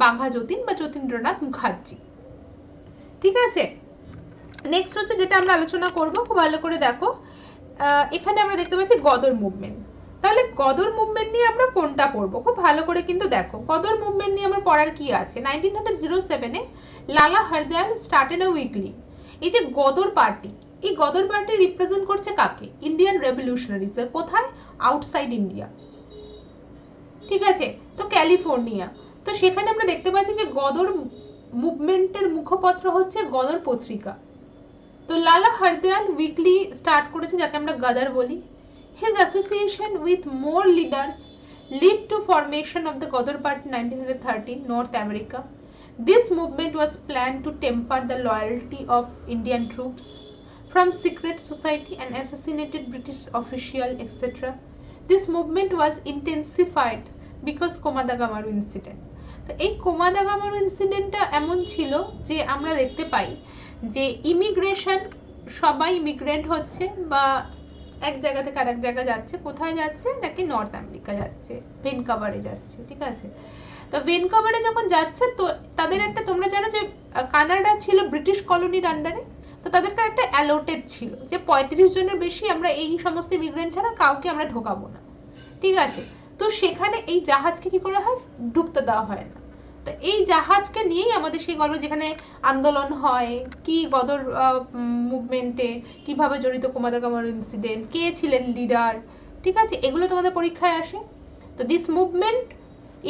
বাঘা যতীন বা যতীন্দ্রনাথ মুখার্জি। ঠিক আছে, নেক্সট হচ্ছে যেটা আমরা আলোচনা করব, খুব ভালো করে দেখো। এখানে আমরা দেখতে পাচ্ছি গদর মুভমেন্ট। তাহলে গদর মুভমেন্ট নিয়ে আমরা কোনটা পড়বো, খুব ভালো করে কিন্তু দেখো গদর মুভমেন্ট নিয়ে আমার পড়ার কি আছে। 1907-এ লালা হরদয়াল স্টার্টেড আ উইকলি। এই যে গদর পার্টি, এই গদর পার্টি রিপ্রেজেন্ট করছে কাকে? ইন্ডিয়ান রেভলিউশনারিজদের। কোথায়? Outside India. ঠিক আছে, তো ক্যালিফোর্নিয়া। তো সেখানে আমরা দেখতে পাচ্ছি যে গদর মুভমেন্টের মুখপত্র হচ্ছে গদর পত্রিকা। তো লালা হরদয়াল উইকলি স্টার্ট করেছে, যাকে আমরা গদর বলি। His association with more leaders led to formation of the Ghadar Party in 1913, North America. This movement was planned to temper the loyalty of Indian troops from secret society and assassinated British official, etc. This movement was intensified because Komadagamaru incident. তো এই কোমাদাগামারু ইনসিডেন্টটা এমন ছিল যে আমরা দেখতে পাই যে immigration, সবাই immigrant হচ্ছে বা এক জায়গা থেকে আরেক জায়গা যাচ্ছে। কোথায় যাচ্ছে? নাকি নর্থ আমেরিকা যাচ্ছে, ভ্যানকুভারে যাচ্ছে। ঠিক আছে, তো ভ্যানকুভারে যখন যাচ্ছে, তো তাদের একটা, তোমরা জানো যে কানাডা ছিল ব্রিটিশ কলোনির আন্ডারে, তো তাদেরকে একটা অ্যালোটেড ছিল যে 35 জনের বেশি আমরা এই সমস্ত ইমিগ্রেন্ট ছাড়া কাউকে আমরা ঢোকাবো না। ঠিক আছে, তো সেখানে এই জাহাজকে কি করা হয়? ঢুকতে দেওয়া হয় না। তো এই জাহাজকে নিয়েই আমাদের সেই গল্প, যেখানে আন্দোলন হয়, কি গদর মুভমেন্টে কিভাবে জড়িত কোমাদাগামারু ইনসিডেন্ট, কে ছিলেন লিডার, ঠিক আছে, এগুলো তোমাদের পরীক্ষায় আসে। তো দিস মুভমেন্ট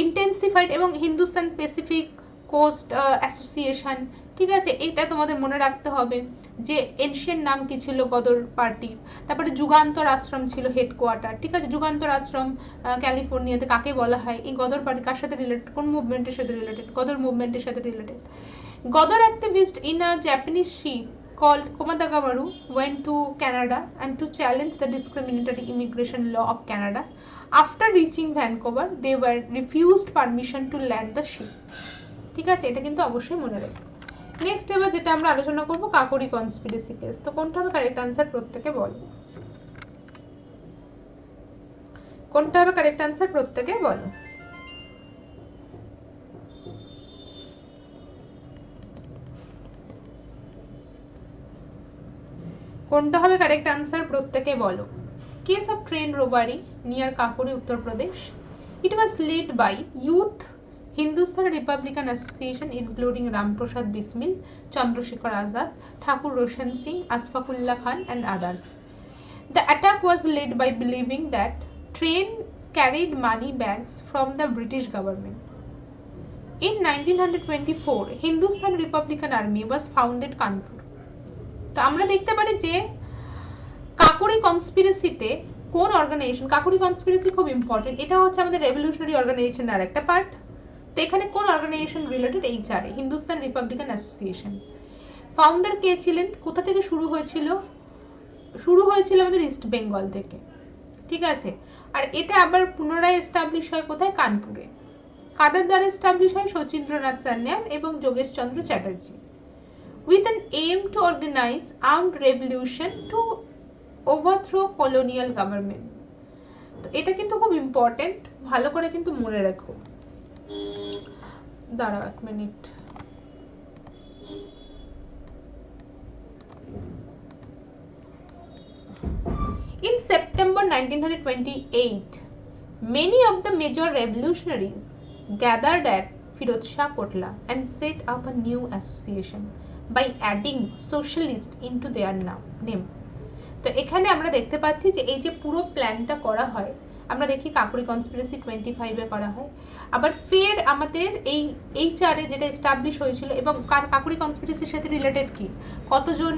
ইন্টেন্সিফাইড, এবং হিন্দুস্তান প্যাসিফিক কোস্ট অ্যাসোসিয়েশন, ঠিক আছে, এটা তোমাদের মনে রাখতে হবে যে এনশিয়েন্ট নাম কি ছিল গদর পার্টির। তারপরে যুগান্তর আশ্রম ছিল হেডকোয়ার্টার। ঠিক আছে, যুগান্তর আশ্রম ক্যালিফোর্নিয়াতে। কাকে বলা হয়? এই গদর পার্টি কার সাথে রিলেটেড? কোন মুভমেন্টের সাথে রিলেটেড? গদর মুভমেন্টের সাথে related. Ghadar activist in a Japanese ship called Komadagamaru went to Canada and to challenge the discriminatory immigration law of Canada. After reaching Vancouver, they were refused permission to land the ship. ঠিক আছে, এটা কিন্তু অবশ্যই মনে রাখবে। Next এবার যেটা আমরা আলোচনা করব, কাকোরি কনস্পিরেসি কেস। তো কোনটা হবে কারেক্ট আনসার? প্রত্যেকে বলো, কোনটা হবে কারেক্ট আনসার? প্রত্যেকে বলো। কোনটা হবে কারেক্ট আনসার? প্রত্যেকে বলো। Case of train robbery near Kakori, Uttar Pradesh. It was led by youth Hindustan Republican Association including Ram Prasad Bismil, Chandrasekhar Azad, Thakur Roshan Singh, Asfaqullah Khan and others. The attack was led by believing that train carried money bags from the British government. In 1924, Hindustan Republican Army was founded Kanpur. তো আমরা দেখতে পারি যে কাকোরি কনস্পিরেসিতে কোন organisation, Kakori conspiracy খুব important, এটা হচ্ছে আমাদের রেভলিউশনারি অর্গানাইজেশনের আরেকটা পার্ট। তো এখানে কোন organization related? HRA, Hindustan Republican Association. Founder কে ছিলেন? কোথা থেকে শুরু হয়েছিল? শুরু হয়েছিল আমাদের ইস্ট বেঙ্গল থেকে। ঠিক আছে, আর এটা আবার পুনরায় এস্টাবলিশ হয় কোথায়? কানপুরে। কাদের দ্বারা এস্টাবলিশ হয়? শচীন্দ্রনাথ সান্যাল এবং যোগেশ চন্দ্র Chatterjee. with an aim to organize armed revolution to overthrow colonial government. তো এটা কিন্তু খুব ইম্পর্টেন্ট, ভালো করে কিন্তু মনে রাখো। দাঁড়াও এক minute. In September 1928, many of the major revolutionaries gathered at Firod Shah Kotla and set up a new association by adding socialist into their name. তো এখানে আমরা দেখতে পাচ্ছি যে এই যে পুরো প্ল্যানটা করা হয়, আমরা দেখি কাকোরি কনস্পিরেসি 25-এ করা হয়। আবার ফের আমাদের এই এইচআরএ যেটা এস্টাবলিশ হয়েছিল, এবং কাকোরি কনস্পিরেসির সাথে রিলেটেড কি, কতজন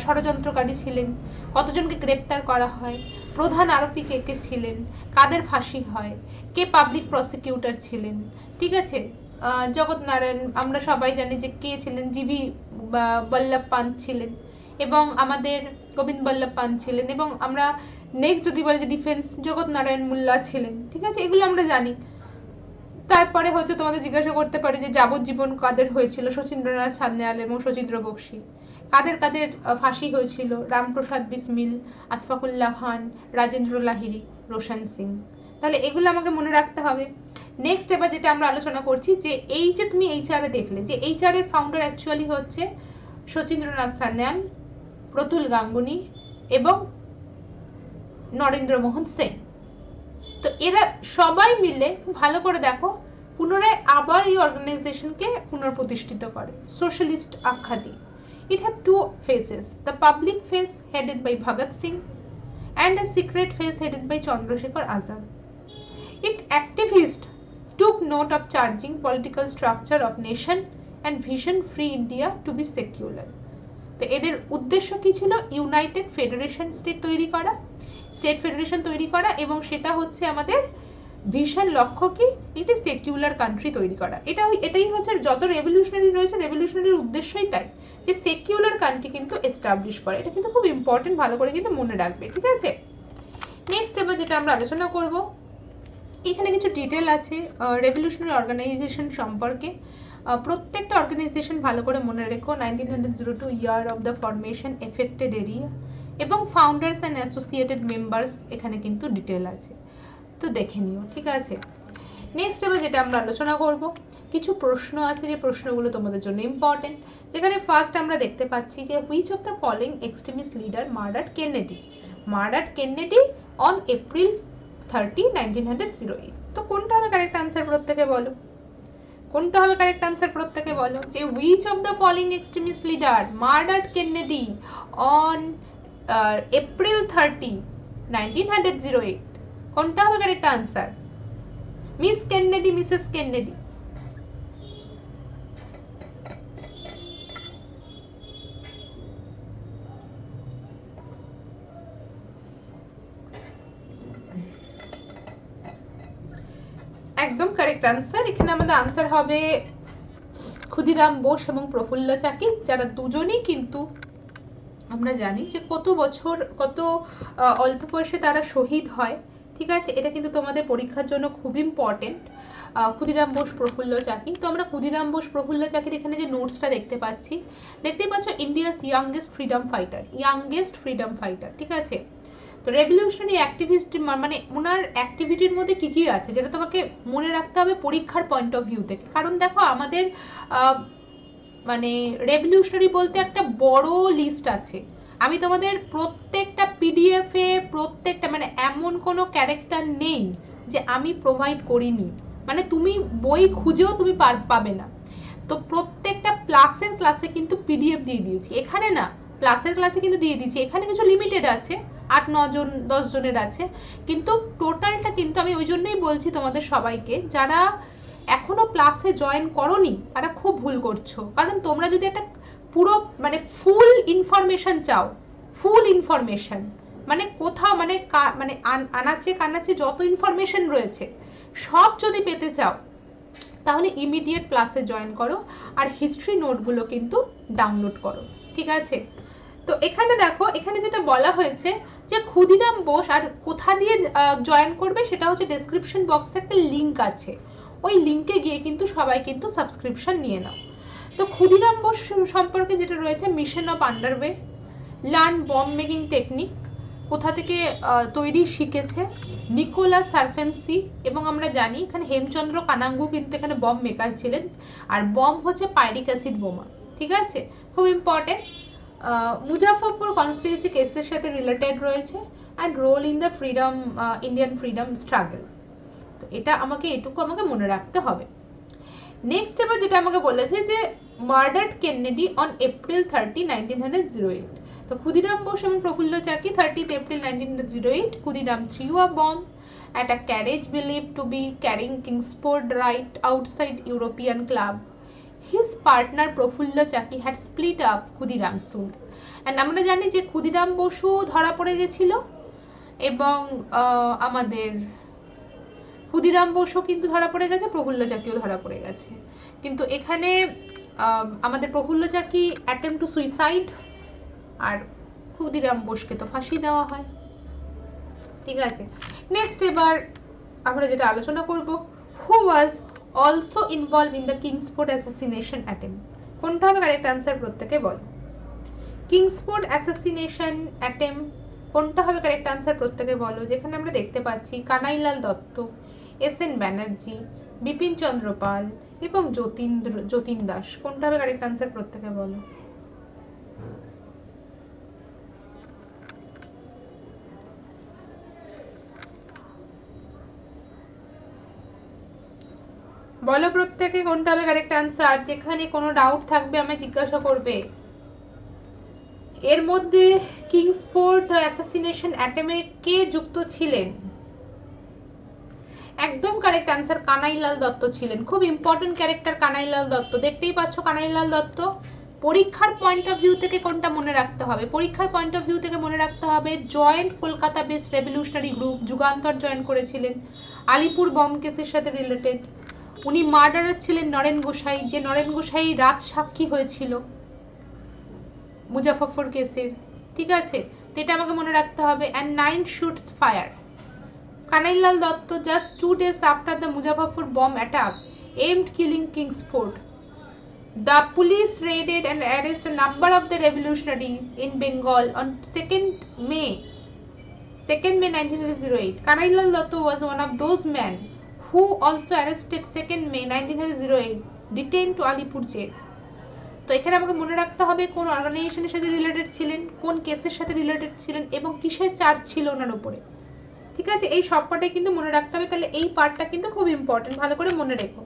ষড়যন্ত্রকারী ছিলেন, কতজনকে গ্রেপ্তার করা হয়, প্রধান আরোপি কে কে ছিলেন, কাদের ফাঁসি হয়, কে পাবলিক প্রসিকিউটর ছিলেন। ঠিক আছে, জগৎ নারায়ণ, আমরা সবাই জানি যে কে ছিলেন, জিভি বল্লভ পান্ত ছিলেন, এবং আমাদের গোবিন্দ বল্লভ পান্ত ছিলেন, এবং আমরা নেক্সট যদি বলি যে ডিফেন্স জগৎ নারায়ণ মোল্লা ছিলেন। ঠিক আছে, এগুলো আমরা জানি। তারপরে হচ্ছে তোমাদের জিজ্ঞাসা করতে পারে যে যাবজ্জীবন কাদের হয়েছিল, শচীন্দ্রনাথ সান্যাল এবং শচীন্দ্র বক্সী। কাদের কাদের ফাঁসি হয়েছিল, রামপ্রসাদ বিসমিল, আশফাকুল্লাহ খান, রাজেন্দ্র লাহিড়ী, রোশন সিং। তাহলে এগুলো আমাকে মনে রাখতে হবে। নেক্সট এবার যেটা আমরা আলোচনা করছি যে এই যে তুমি এইচআর এ দেখলে যে এইচআর এর ফাউন্ডার অ্যাকচুয়ালি হচ্ছে শচীন্দ্রনাথ সান্যাল, প্রতুল গাঙ্গুলি এবং নরেন্দ্র মোহন সেন। তো এরা সবাই মিলে ভালো করে দেখো পুনরায় আবার এই অর্গানাইজেশনকে পুনঃপ্রতিষ্ঠিত করে সোশ্যালিস্ট আখ্যা দিয়ে। It had two faces, the public face headed by Bhagat Singh and a secret face headed by Chandrasekhar Azad. Its activists took note of charging political structure of nation and vision free India to be secular. তো এদের উদ্দেশ্য কি ছিল? United federation state তৈরি করা এবং সেটা হচ্ছে আমাদের ভিশন, লক্ষ্য কি? একটি সেকুলার কান্ট্রি তৈরি করা। এটাই হচ্ছে যত রেভলিউশনারি রয়েছে, রেভলিউশনারির উদ্দেশ্যই তাই যে সেকুলার কান্ট্রি কিন্তু এস্টাবলিশ করে। এটা কিন্তু খুব ইম্পর্টেন্ট, ভালো করে কিন্তু মনে রাখবে, ঠিক আছে? নেক্সট এবার যেটা আমরা আলোচনা করব, এখানে কিছু ডিটেল আছে রেভলিউশনারি অর্গানাইজেশন সম্পর্কে। প্রত্যেকটা অর্গানাইজেশন ভালো করে মনে রেখো। 1902 year of the formation, affected area এবং ফাউন্ডার্স অ্যান্ড অ্যাসোসিয়েটেড মেম্বার্স এখানে কিন্তু ডিটেল আছে, তো দেখে নিও, ঠিক আছে? নেক্সট এবার যেটা আমরা আলোচনা করব, কিছু প্রশ্ন আছে যে প্রশ্নগুলো তোমাদের জন্য ইম্পর্টেন্ট। যেখানে ফার্স্ট আমরা দেখতে পাচ্ছি যে which of the following extremist leader murdered Kennedy on April 30, 1908। তো কোনটা হবে কারেক্ট আনসার প্রত্যেকে বলো, যে which of the following extremist leader murdered Kennedy on April 30, 1908। কোনটা হবে correct answer? Miss Kennedy, Mrs Kennedy. একদম কারেক্ট আনসার। এখানে আমাদের আনসার হবে ক্ষুদিরাম বোস এবং প্রফুল্ল চাকি, যারা দুজনেই কিন্তু আমরা জানি যে কত অল্প বয়সে তারা শহীদ হয়, ঠিক আছে? এটা কিন্তু তোমাদের পরীক্ষার জন্য খুব ইম্পর্টেন্ট। ক্ষুদিরাম বোস, প্রফুল্ল চাকি। তো আমরা ক্ষুদিরাম বোস, প্রফুল্ল চাকির এখানে যে নোটসটা দেখতেই পাচ্ছ, ইন্ডিয়াস ইয়াংগেস্ট ফ্রিডম ফাইটার, ঠিক আছে? তো রেভলিউশনারি অ্যাক্টিভিস্ট মানে ওনার অ্যাক্টিভিটির মধ্যে কি কি আছে যেটা তোমাকে মনে রাখতে হবে পরীক্ষার পয়েন্ট অফ ভিউ থেকে। কারণ দেখো আমাদের মানে রেভলিউশনারি বলতে একটা বড় লিস্ট আছে। আমি তোমাদের প্রত্যেকটা পিডিএফে প্রত্যেকটা মানে এমন কোনো ক্যারেক্টার নেই যে আমি প্রোভাইড করিনি, মানে তুমি বই খুঁজেও তুমি পাবে না। তো প্রত্যেকটা প্লাসের ক্লাসে কিন্তু পিডিএফ দিয়ে দিয়েছি। এখানে না, প্লাসের ক্লাসে কিন্তু দিয়ে দিয়েছি, এখানে কিছু লিমিটেড আছে, 8-9 জন 10 জনের আছে, কিন্তু টোটালটা কিন্তু আমি ওই জন্যই বলছি তোমাদের সবাইকে, যারা এখনো প্লাসে জয়েন করোনি তারা খুব ভুল করছো। কারণ তোমরা যদি একটা পুরো মানে ফুল ইনফরমেশন চাও, ফুল ইনফরমেশন মানে কোথাও মানে আনাচে কানাচে যত ইনফরমেশন রয়েছে সব যদি পেতে চাও তাহলে ইমিডিয়েট ক্লাসে জয়েন করো আর হিস্ট্রি নোটগুলো কিন্তু ডাউনলোড করো, ঠিক আছে? তো এখানে দেখো, এখানে যেটা বলা হয়েছে যে ক্ষুদিরাম বোস আর কোথা দিয়ে জয়েন করবে সেটা হচ্ছে ডেসক্রিপশন বক্সে একটা লিঙ্ক আছে, ওই লিঙ্কে গিয়ে কিন্তু সবাই কিন্তু সাবস্ক্রিপশন নিয়ে নাও। তো ক্ষুদিরাম বোস সম্পর্কে যেটা রয়েছে, mission of underway, learn bomb making technique, কোথা থেকে তৈরি শিখেছে, নিকোলাস সার্ফেন্সি, এবং আমরা জানি এখানে হেমচন্দ্র কানাঙ্গু কিন্তু এখানে বম্ব মেকার ছিলেন, আর বম্ব হচ্ছে পাইরিক অ্যাসিড বোমা, ঠিক আছে? খুব ইম্পর্টেন্ট। মুজাফরপুর কনস্পিরেসি কেসের সাথে রিলেটেড রয়েছে, and role in the Indian freedom struggle. তো এটা এটুকু আমাকে মনে রাখতে হবে। নেক্সট এবার যেটা আমাকে বলেছে যে মার্ডার্ড কেনেডি অন এপ্রিল 30, 1908। তো ক্ষুদিরাম বোস এবং প্রফুল্ল চাকি 30th April 1908, Khudiram threw a bomb at a carriage believed to be carrying Kingsport right outside European club. His partner Profullo Chaki had split up Khudiram soon. And আমরা জানি যে ক্ষুদিরাম বসু ধরা পড়ে গেছিল এবং আমাদের ক্ষুদিরাম বসু কিন্তু ধরা পড়ে গেছে, প্রফুল্ল চাকিও ধরা পড়ে গেছে। কিন্তু এখানে আমাদের প্রফুল্ল চাকি অ্যাটেম্প টু সুইসাইড আর ক্ষুদিরাম বোসকে তো ফাঁসি দেওয়া হয়, ঠিক আছে? নেক্সট এবার আমরা যেটা আলোচনা করব, who was also involve in the Kingsford assassination attempt. কোনটা হবে কারেক্ট আনসার প্রত্যেকে বলো। কিংসফোর্ড অ্যাসাসিনেশন অ্যাটেম্প কোনটা হবে কারেক্ট আনসার প্রত্যেকে বলো। যেখানে আমরা দেখতে পাচ্ছি কানাইলাল দত্ত, এস.এন. ব্যানার্জি, বিপিন চন্দ্র পাল এবং যতীন দাস। কোনটা হবে কারেক্ট আনসার প্রত্যেকে বলো। বলো প্রত্যেকে কোনটা হবে কারেক্ট আনসার। যেখানে কোনো ডাউট থাকবে আমায় জিজ্ঞাসা করবে। এর মধ্যে কিংসফোর্ড অ্যাসাসিনেশন অ্যাটেম্পে কে যুক্ত ছিলেন? একদম কারেক্ট আনসার কানাইলাল দত্ত ছিলেন। খুব ইম্পর্টেন্ট ক্যারেক্টার কানাইলাল দত্ত। দেখতেই পাচ্ছ কানাইলাল দত্ত। পরীক্ষার পয়েন্ট অফ ভিউ থেকে কোনটা মনে রাখতে হবে? পরীক্ষার পয়েন্ট অফ ভিউ থেকে মনে রাখতে হবে joint Kolkata based revolutionary group Jugantar join করেছিলেন, আলিপুর বম কেসের সাথে রিলেটেড। উনি মার্ডারার ছিলেন নরেন গোসাই, যে নরেন গোসাই রাজ সাক্ষী হয়েছিল মুজাফফর কেসের। ঠিক আছে, তো এটা আমাকে মনে রাখতে হবে। And 9 suits fire. Kanailal Datta just 2 days after the Muzaffar bomb attack aimed killing Kingsford. The police raided and arrested a number of the revolutionaries in Bengal on 2nd May 1908. Kanailal Datta was one of those men who also arrested 2nd May 1908, detained to Alipur jail. তো এখানে আমাকে মনে রাখতে হবে কোন অর্গানাইজেশনের সাথে related ছিলেন, কোন কেসের সাথে রিলেটেড ছিলেন এবং কিসের চার্জ ছিল ওনার উপরে। ঠিক আছে, এই সবকটাই কিন্তু মনে রাখতে হবে। তাহলে এই পার্টটা কিন্তু খুব ইম্পর্টেন্ট, ভালো করে মনে রেখো।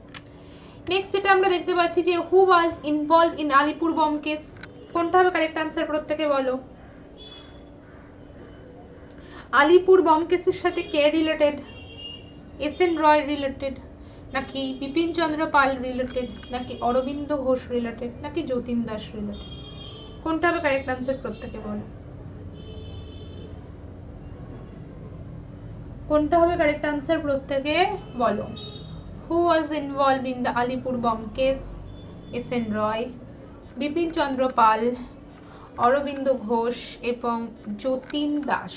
নেক্সট যেটা আমরা দেখতে পাচ্ছি যে who was involve in Alipore bomb case. কোনটা হবে কারেক্ট আনসার প্রত্যেকে বলো। আলিপুর বম কেসের সাথে কে রিলেটেড? এস.এন. রয় রিলেটেড, নাকি বিপিন চন্দ্র পাল রিলেটেড, নাকি অরবিন্দ ঘোষ রিলেটেড, নাকি যতীন দাস রিলেটেড? কোনটা হবে কারেক্ট আনসার প্রত্যেকে বলো। কোনটা হবে কারেক্ট আনসার প্রত্যেকে বলো। Who was involve in the Alipore bomb case? S N. Roy, Bipin Chandra Pal, Aurobindo Ghosh এবং যতীন দাস।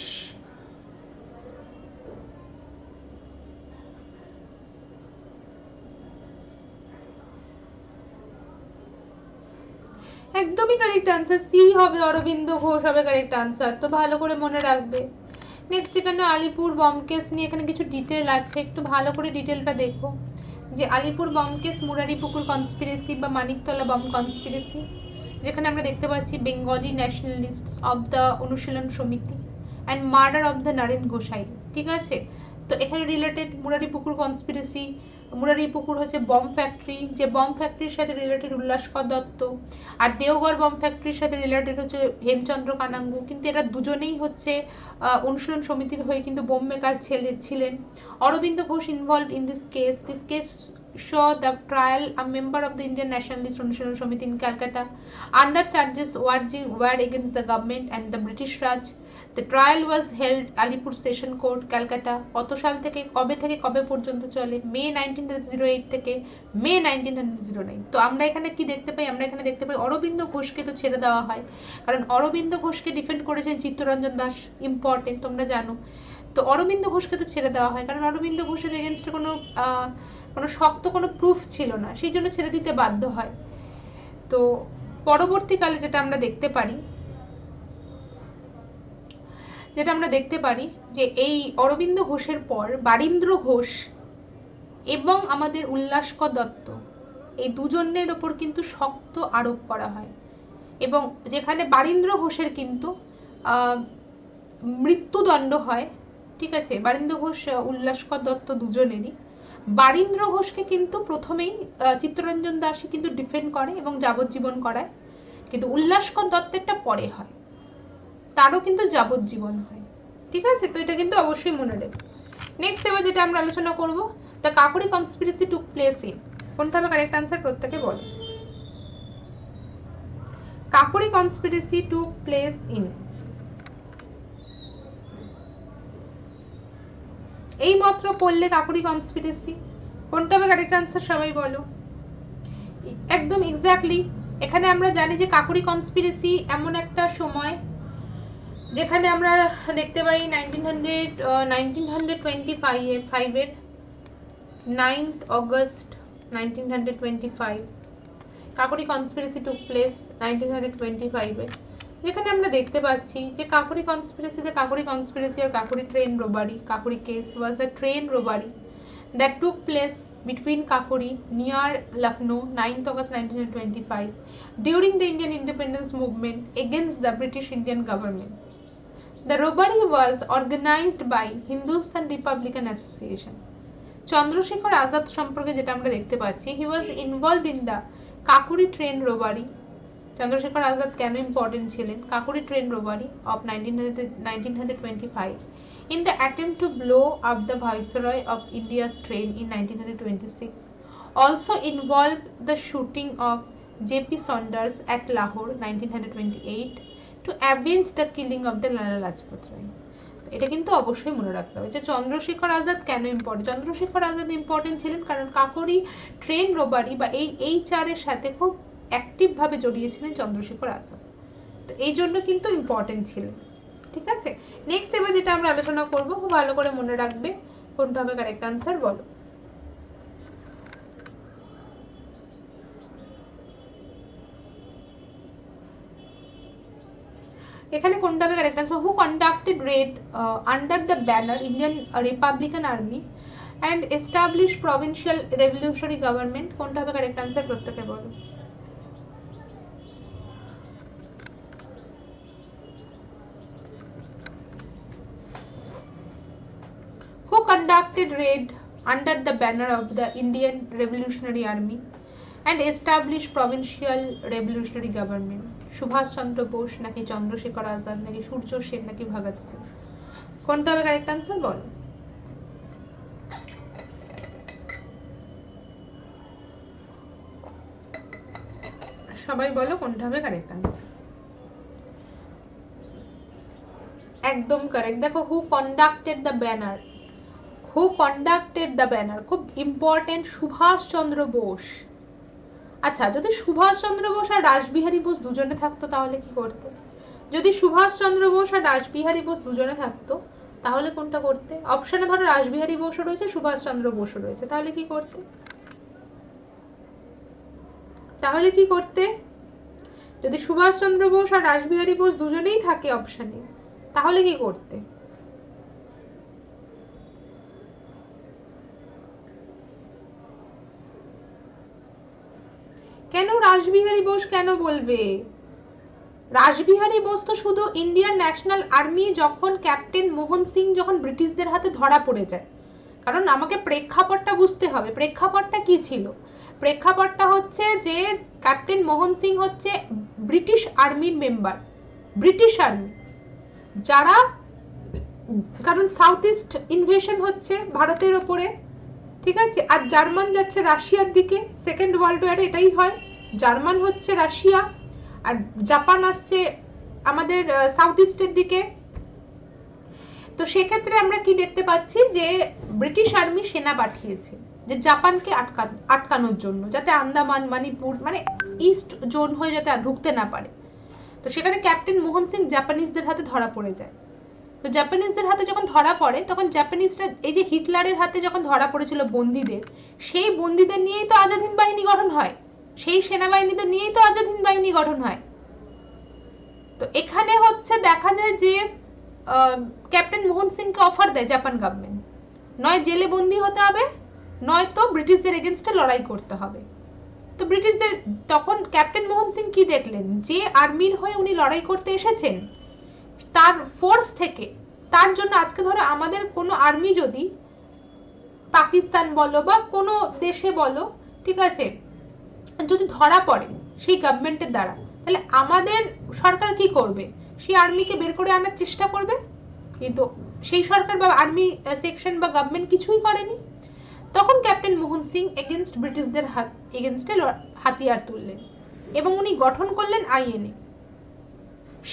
একদমই কারেক্ট আনসার সি হবে, অরবিন্দ ঘোষ হবে কারেক্ট আনসার। তো ভালো করে মনে রাখবে। নেক্সট এখানে আলিপুর বম কেস নিয়ে এখানে কিছু ডিটেল আছে, একটু ভালো করে ডিটেলটা দেখো। যে Alipore bomb case Muraripukur conspiracy বা মানিকতলা বম কনস্পিরেসি, যেখানে আমরা দেখতে পাচ্ছি Bengali nationalist of the Anushilan Samiti and murder of the Naren Gosain. ঠিক আছে, তো এখানে রিলেটেড মুরারিপুকুর কনস্পিরেসি। মুরারিপুকুর হচ্ছে বম ফ্যাক্টরি, যে বম ফ্যাক্টরির সাথে রিলেটেড উল্লাসকর দত্ত, আর দেওগড় বম ফ্যাক্টরির সাথে রিলেটেড হচ্ছে হেমচন্দ্র কানাঙ্গু। কিন্তু এরা দুজনেই হচ্ছে অনুশীলন সমিতির হয়ে কিন্তু বোম মেকার ছিলেন। Aurobindo Ghosh involve in this case saw the trial a member of the Indian Nationalist অনুশীলন সমিতি in Calcutta under charges waging war against the government and the British Raj. The trial was held Alipur Session Court, Calcutta. কত সাল থেকে কবে পর্যন্ত চলে? মে 1908 থেকে মে 1909। তো আমরা এখানে কি দেখতে পাই? আমরা এখানে দেখতে পাই অরবিন্দ ঘোষকে তো ছেড়ে দেওয়া হয়, কারণ অরবিন্দ ঘোষকে ডিফেন্ড করেছেন চিত্তরঞ্জন দাস, ইম্পর্টেন্ট তোমরা জানো। তো অরবিন্দ ঘোষকে তো ছেড়ে দেওয়া হয় কারণ অরবিন্দ ঘোষের এগেনস্টে কোনো শক্ত কোনো প্রুফ ছিল না, সেই জন্য ছেড়ে দিতে বাধ্য হয়। তো পরবর্তীকালে যেটা আমরা দেখতে পারি যে এই অরবিন্দ ঘোষের পর বারীন্দ্র ঘোষ এবং আমাদের উল্লাসকর দত্ত, এই দুজনের ওপর কিন্তু শক্ত আরোপ করা হয় এবং যেখানে বারীন্দ্র ঘোষের কিন্তু মৃত্যুদণ্ড হয়। ঠিক আছে, বারীন্দ্র ঘোষ উল্লাসকর দত্ত দুজনেরই। বারীন্দ্র ঘোষকে কিন্তু প্রথমেই চিত্তরঞ্জন দাসই কিন্তু ডিফেন্ড করে এবং যাবজ্জীবন করায়, কিন্তু উল্লাসকর দত্তেরটা পরে হয়, তারও কিন্তু যাবজ্জীবন হয়। ঠিক আছে, তো এটা কিন্তু অবশ্যই মনে রাখবে। নেক্সট এবার যেটা আমরা আলোচনা করব, the Kakori conspiracy took place in. কোনটা হবে কারেক্ট আনসার প্রত্যেকে বলো। Kakori conspiracy took place in. এই মাত্র পড়লে কাকোরি কনস্পিরেসি, কোনটা হবে কারেক্ট আনসার সবাই বলো। একদম এক্স্যাক্টলি, এখানে আমরা জানি যে কাকোরি কনস্পিরেসি এমন একটা সময় যেখানে আমরা দেখতে পাই 1925 এর 9th August 1925 Kakori conspiracy took place 1925 যেখানে আমরা দেখতে পাচ্ছি যে কাকোরি কনস্পিরেসি আর Kakori train robbery, Kakori case was a train robbery that took place between Kakori near Lucknow 9th August 1925 during the Indian independence movement against the British Indian government. The robbery was organized by Hindustan Republican Association. Chandrasekhar Azad সম্পর্কে যেটা আমরা দেখতে পাচ্ছি, he was involved in the Kakori train robbery. Chandrashekhar Azad কেন important ছিলেন? Kakori train robbery of 1925 in the attempt to blow up the Viceroy of India's train in 1926, also involved the shooting of J.P. Saunders at Lahore 1928 to avenge the killing of the Lala Lajpat Rai. এটা কিন্তু অবশ্যই মনে রাখতে হবে যে চন্দ্রশেখর আজাদ কেন important. Chandrashekhar Azad important ছিলেন কারণ কাকোরি ট্রেন রোবারি বা এই চারের সাথে খুব অ্যাক্টিভ ভাবে জড়িয়েছিলেন চন্দ্রশেখর আজাদ, তো এই জন্য কিন্তু ইম্পর্টেন্ট ছিলেন। ঠিক আছে, নেক্সট এবার যেটা আমরা আলোচনা করব, খুব ভালো করে মনে রাখবে কোনটা হবে কারেক্ট আনসার বলো। এখানে কোনটা হবে correct answer? Who conducted red under the banner Indian Republican army and establish provincial revolutionary government, কোনটা হবে কারেক্ট আনসার প্রত্যেকে বলো। Who conducted raid under the banner of the Indian Revolutionary Army and established provincial revolutionary government? Subhash Chandra Bose নাকি চন্দ্রশেখর আজাদ নাকি সূর্য সেন নাকি ভগৎ সিং, কোনটা হবে correct answer বলো। সবাই বলো কোনটা হবে কারেক্ট আনসার। একদম কারেক্ট। দেখো, who conducted the banner, who conducted the banner খুব ইম্পর্টেন্ট, সুভাষ চন্দ্র বোস। আচ্ছা, যদি সুভাষ চন্দ্র বোস আর রাসবিহারী বোস দুজনে থাকতো তাহলে কি করতে? যদি সুভাষ চন্দ্র বোস আর রাসবিহারী বোস দুজনে থাকতো তাহলে কোনটা করতে? অপশনে ধরো রাসবিহারী বোসও রয়েছে, সুভাষ চন্দ্র বোসও রয়েছে, তাহলে কি করতে? তাহলে কি করতে? যদি সুভাষ চন্দ্র বোস আর রাসবিহারী বোস দুজনেই থাকে অপশনে, তাহলে কি করতে? কেন রাসবিহারী বোস কেন বলবে? রাসবিহারী বোস তো শুধু ইন্ডিয়ান ন্যাশনাল আর্মি যখন ক্যাপ্টেন মোহন সিং যখন ব্রিটিশদের হাতে ধরা পড়ে যায়, কারণ আমাকে প্রেক্ষাপটটা বুঝতে হবে। প্রেক্ষাপটটা কি ছিল? প্রেক্ষাপটটা হচ্ছে যে ক্যাপ্টেন মোহন সিং হচ্ছে ব্রিটিশ আর্মির মেম্বার, ব্রিটিশ আর্মি যারা, কারণ সাউথ ইস্ট ইনভেশন হচ্ছে ভারতের ওপরে, ঠিক আছে, আর জার্মান যাচ্ছে রাশিয়ার দিকে, সেকেন্ড ওয়ার্ল্ড ওয়ারে এটাই হয়, জার্মান হচ্ছে রাশিয়া আর জাপান আসছে আমাদের সাউথ ইস্টের দিকে। তো সেক্ষেত্রে আমরা কি দেখতে পাচ্ছি যে ব্রিটিশ আর্মি সেনা পাঠিয়েছে যে জাপানকে আটকানোর জন্য, যাতে আন্দামান মণিপুর মানে ইস্ট জোন হয়ে যাতে ঢুকতে না পারে। তো সেখানে ক্যাপ্টেন মোহন সিং জাপানিজদের হাতে ধরা পড়ে যায়। তো জাপানিজদের হাতে যখন ধরা পড়ে তখন জাপানিজরা এই যে হিটলারের হাতে যখন ধরা পড়েছিল বন্দীদের, সেই বন্দীদের নিয়েই তো আজাদ হিন্দ বাহিনী গঠন হয়, সেই সেনাবাহিনীদের নিয়েই তো আজাদ হিন্দ বাহিনী গঠন হয়। তো এখানে হচ্ছে দেখা যায় যে ক্যাপ্টেন মোহন সিংকে অফার দেয় জাপান গভর্নমেন্ট, নয় জেলে বন্দী হতে হবে, নয়তো ব্রিটিশদের এগেনস্টে লড়াই করতে হবে। তো ব্রিটিশদের তখন ক্যাপ্টেন মোহন সিং কি দেখলেন, যে আর্মির হয়ে উনি লড়াই করতে এসেছেন তার ফোর্স থেকে, তার জন্য আজকে ধরো আমাদের কোনো আর্মি যদি পাকিস্তান বলো বা কোনো দেশে বলো, ঠিক আছে, যদি ধরা পড়ে সেই গভর্নমেন্টের দ্বারা, তাহলে আমাদের সরকার কি করবে? সেই আর্মিকে বের করে আনার চেষ্টা করবে, কিন্তু সেই সরকার বা আর্মি সেকশন বা গভর্নমেন্ট কিছুই করেনি। তখন ক্যাপ্টেন মোহন সিং এগেনস্ট ব্রিটিশদের এগেনস্টে হাতিয়ার তুললেন এবং উনি গঠন করলেন আইএনএ।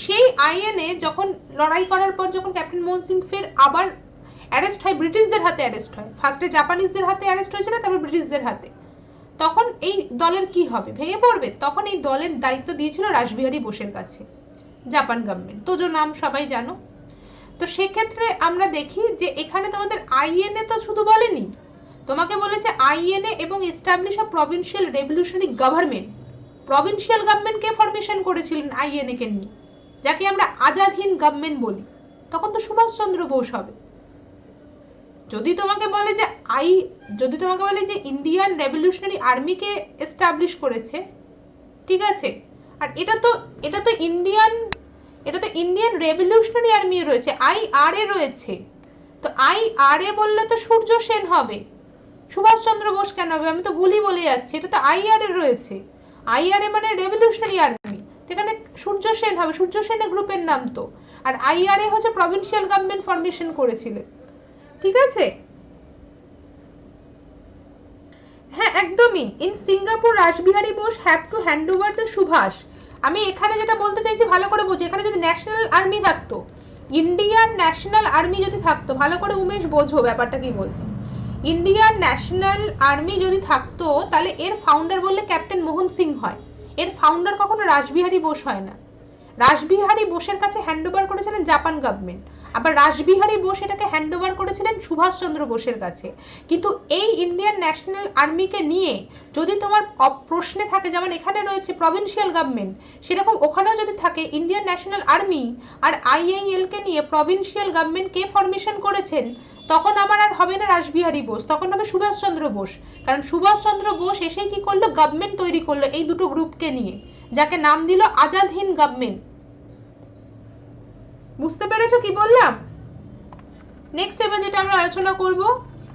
সেই আইএনএ যখন লড়াই করার পর যখন ক্যাপ্টেন মোহন সিং ফের আবার অ্যারেস্ট হয়, ব্রিটিশদের হাতে অ্যারেস্ট হয়, ফার্স্টে জাপানিজদের হাতে অ্যারেস্ট হয়েছিল, তারপর ব্রিটিশদের হাতে, তখন এই দলের কি হবে? ভেঙে পড়বে। তখন এই দলের দায়িত্ব দিয়েছিল রাসবিহারী বোসের কাছে জাপান গভর্নমেন্ট, তো যে নাম সবাই জানো। তো সেক্ষেত্রে আমরা দেখি যে এখানে তোমাদের আইএনএ তো শুধু বলেনি, তোমাকে বলেছে আইএনএ এবং establish a provincial revolutionary government. Provincial government কে ফরমেশন করেছিলেন আইএনএ কে নিয়ে, যাকে আমরা আজাদ হিন্দ গভর্নমেন্ট বলি, তখন তো সুভাষচন্দ্র বোস হবে। যদি তোমাকে বলে যে ইন্ডিয়ান রেভলিউশনারি আর্মিকে এস্টাবলিশ করেছে, ঠিক আছে, আর এটা তো ইন্ডিয়ান রেভলিউশনারি আর্মি রয়েছে, আইআরএ রয়েছে, তো আইআরএ বললে তো সূর্য সেন হবে, সুভাষচন্দ্র বোস কেন হবে? আমি তো ভুলই বলে যাচ্ছি, এটা তো আইআরএ রয়েছে, আইআরএ মানে রেভলিউশনারি আর্মি, এখানে সূর্য সেন হবে, সূর্য সেনের গ্রুপের নাম তো। আর আইআরএ হচ্ছে প্রভিন্সিয়াল গভর্নমেন্ট ফরমেশন করেছিলেন, ঠিক আছে? হ্যাঁ একদমই। In Singapore Rashbehari Bose have to hand over the Subhash. আমি এখানে যেটা বলতে চাইছি ভালো করে বোঝো, এখানে যদি ন্যাশনাল আর্মি থাকতো, ইন্ডিয়ান ন্যাশনাল আর্মি যদি থাকতো, ভালো করে উমেশ বোঝো ব্যাপারটা কি বলছি, ইন্ডিয়ান ন্যাশনাল আর্মি যদি থাকতো তাহলে এর ফাউন্ডার বললে ক্যাপ্টেন মোহন সিং হয়, এর ফাউন্ডার কখনো রাসবিহারী বোস হয় না। রাসবিহারী বোসের কাছে হ্যান্ড ওভার করেছিলেন জাপান গভর্নমেন্ট, আবার রাসবিহারী বোস এটাকে হ্যান্ড ওভার করেছিলেন সুভাষচন্দ্র বোসের কাছে। কিন্তু এই ইন্ডিয়ান ন্যাশনাল আর্মিকে নিয়ে যদি তোমার প্রশ্নে থাকে, যেমন এখানে রয়েছে প্রভিন্সিয়াল গভর্নমেন্ট, সেরকম ওখানেও যদি থাকে ইন্ডিয়ান ন্যাশনাল আর্মি আর আইআইএল কে নিয়ে প্রভিন্সিয়াল গভর্নমেন্ট কে ফরমেশন করেছেন, তখন আমার আর হবে না রাসবিহারী বোস, তখন হবে সুভাষচন্দ্র বোস। কারণ সুভাষচন্দ্র বোস এসেই কি করলো, গভর্নমেন্ট তৈরি করলো এই দুটো গ্রুপকে নিয়ে, যাকে নাম দিল আজাদ হিন্দ গভর্নমেন্ট। বুঝতে পেরেছো কি বললাম? নেক্সট এবার যেটা আমরা আলোচনা করব,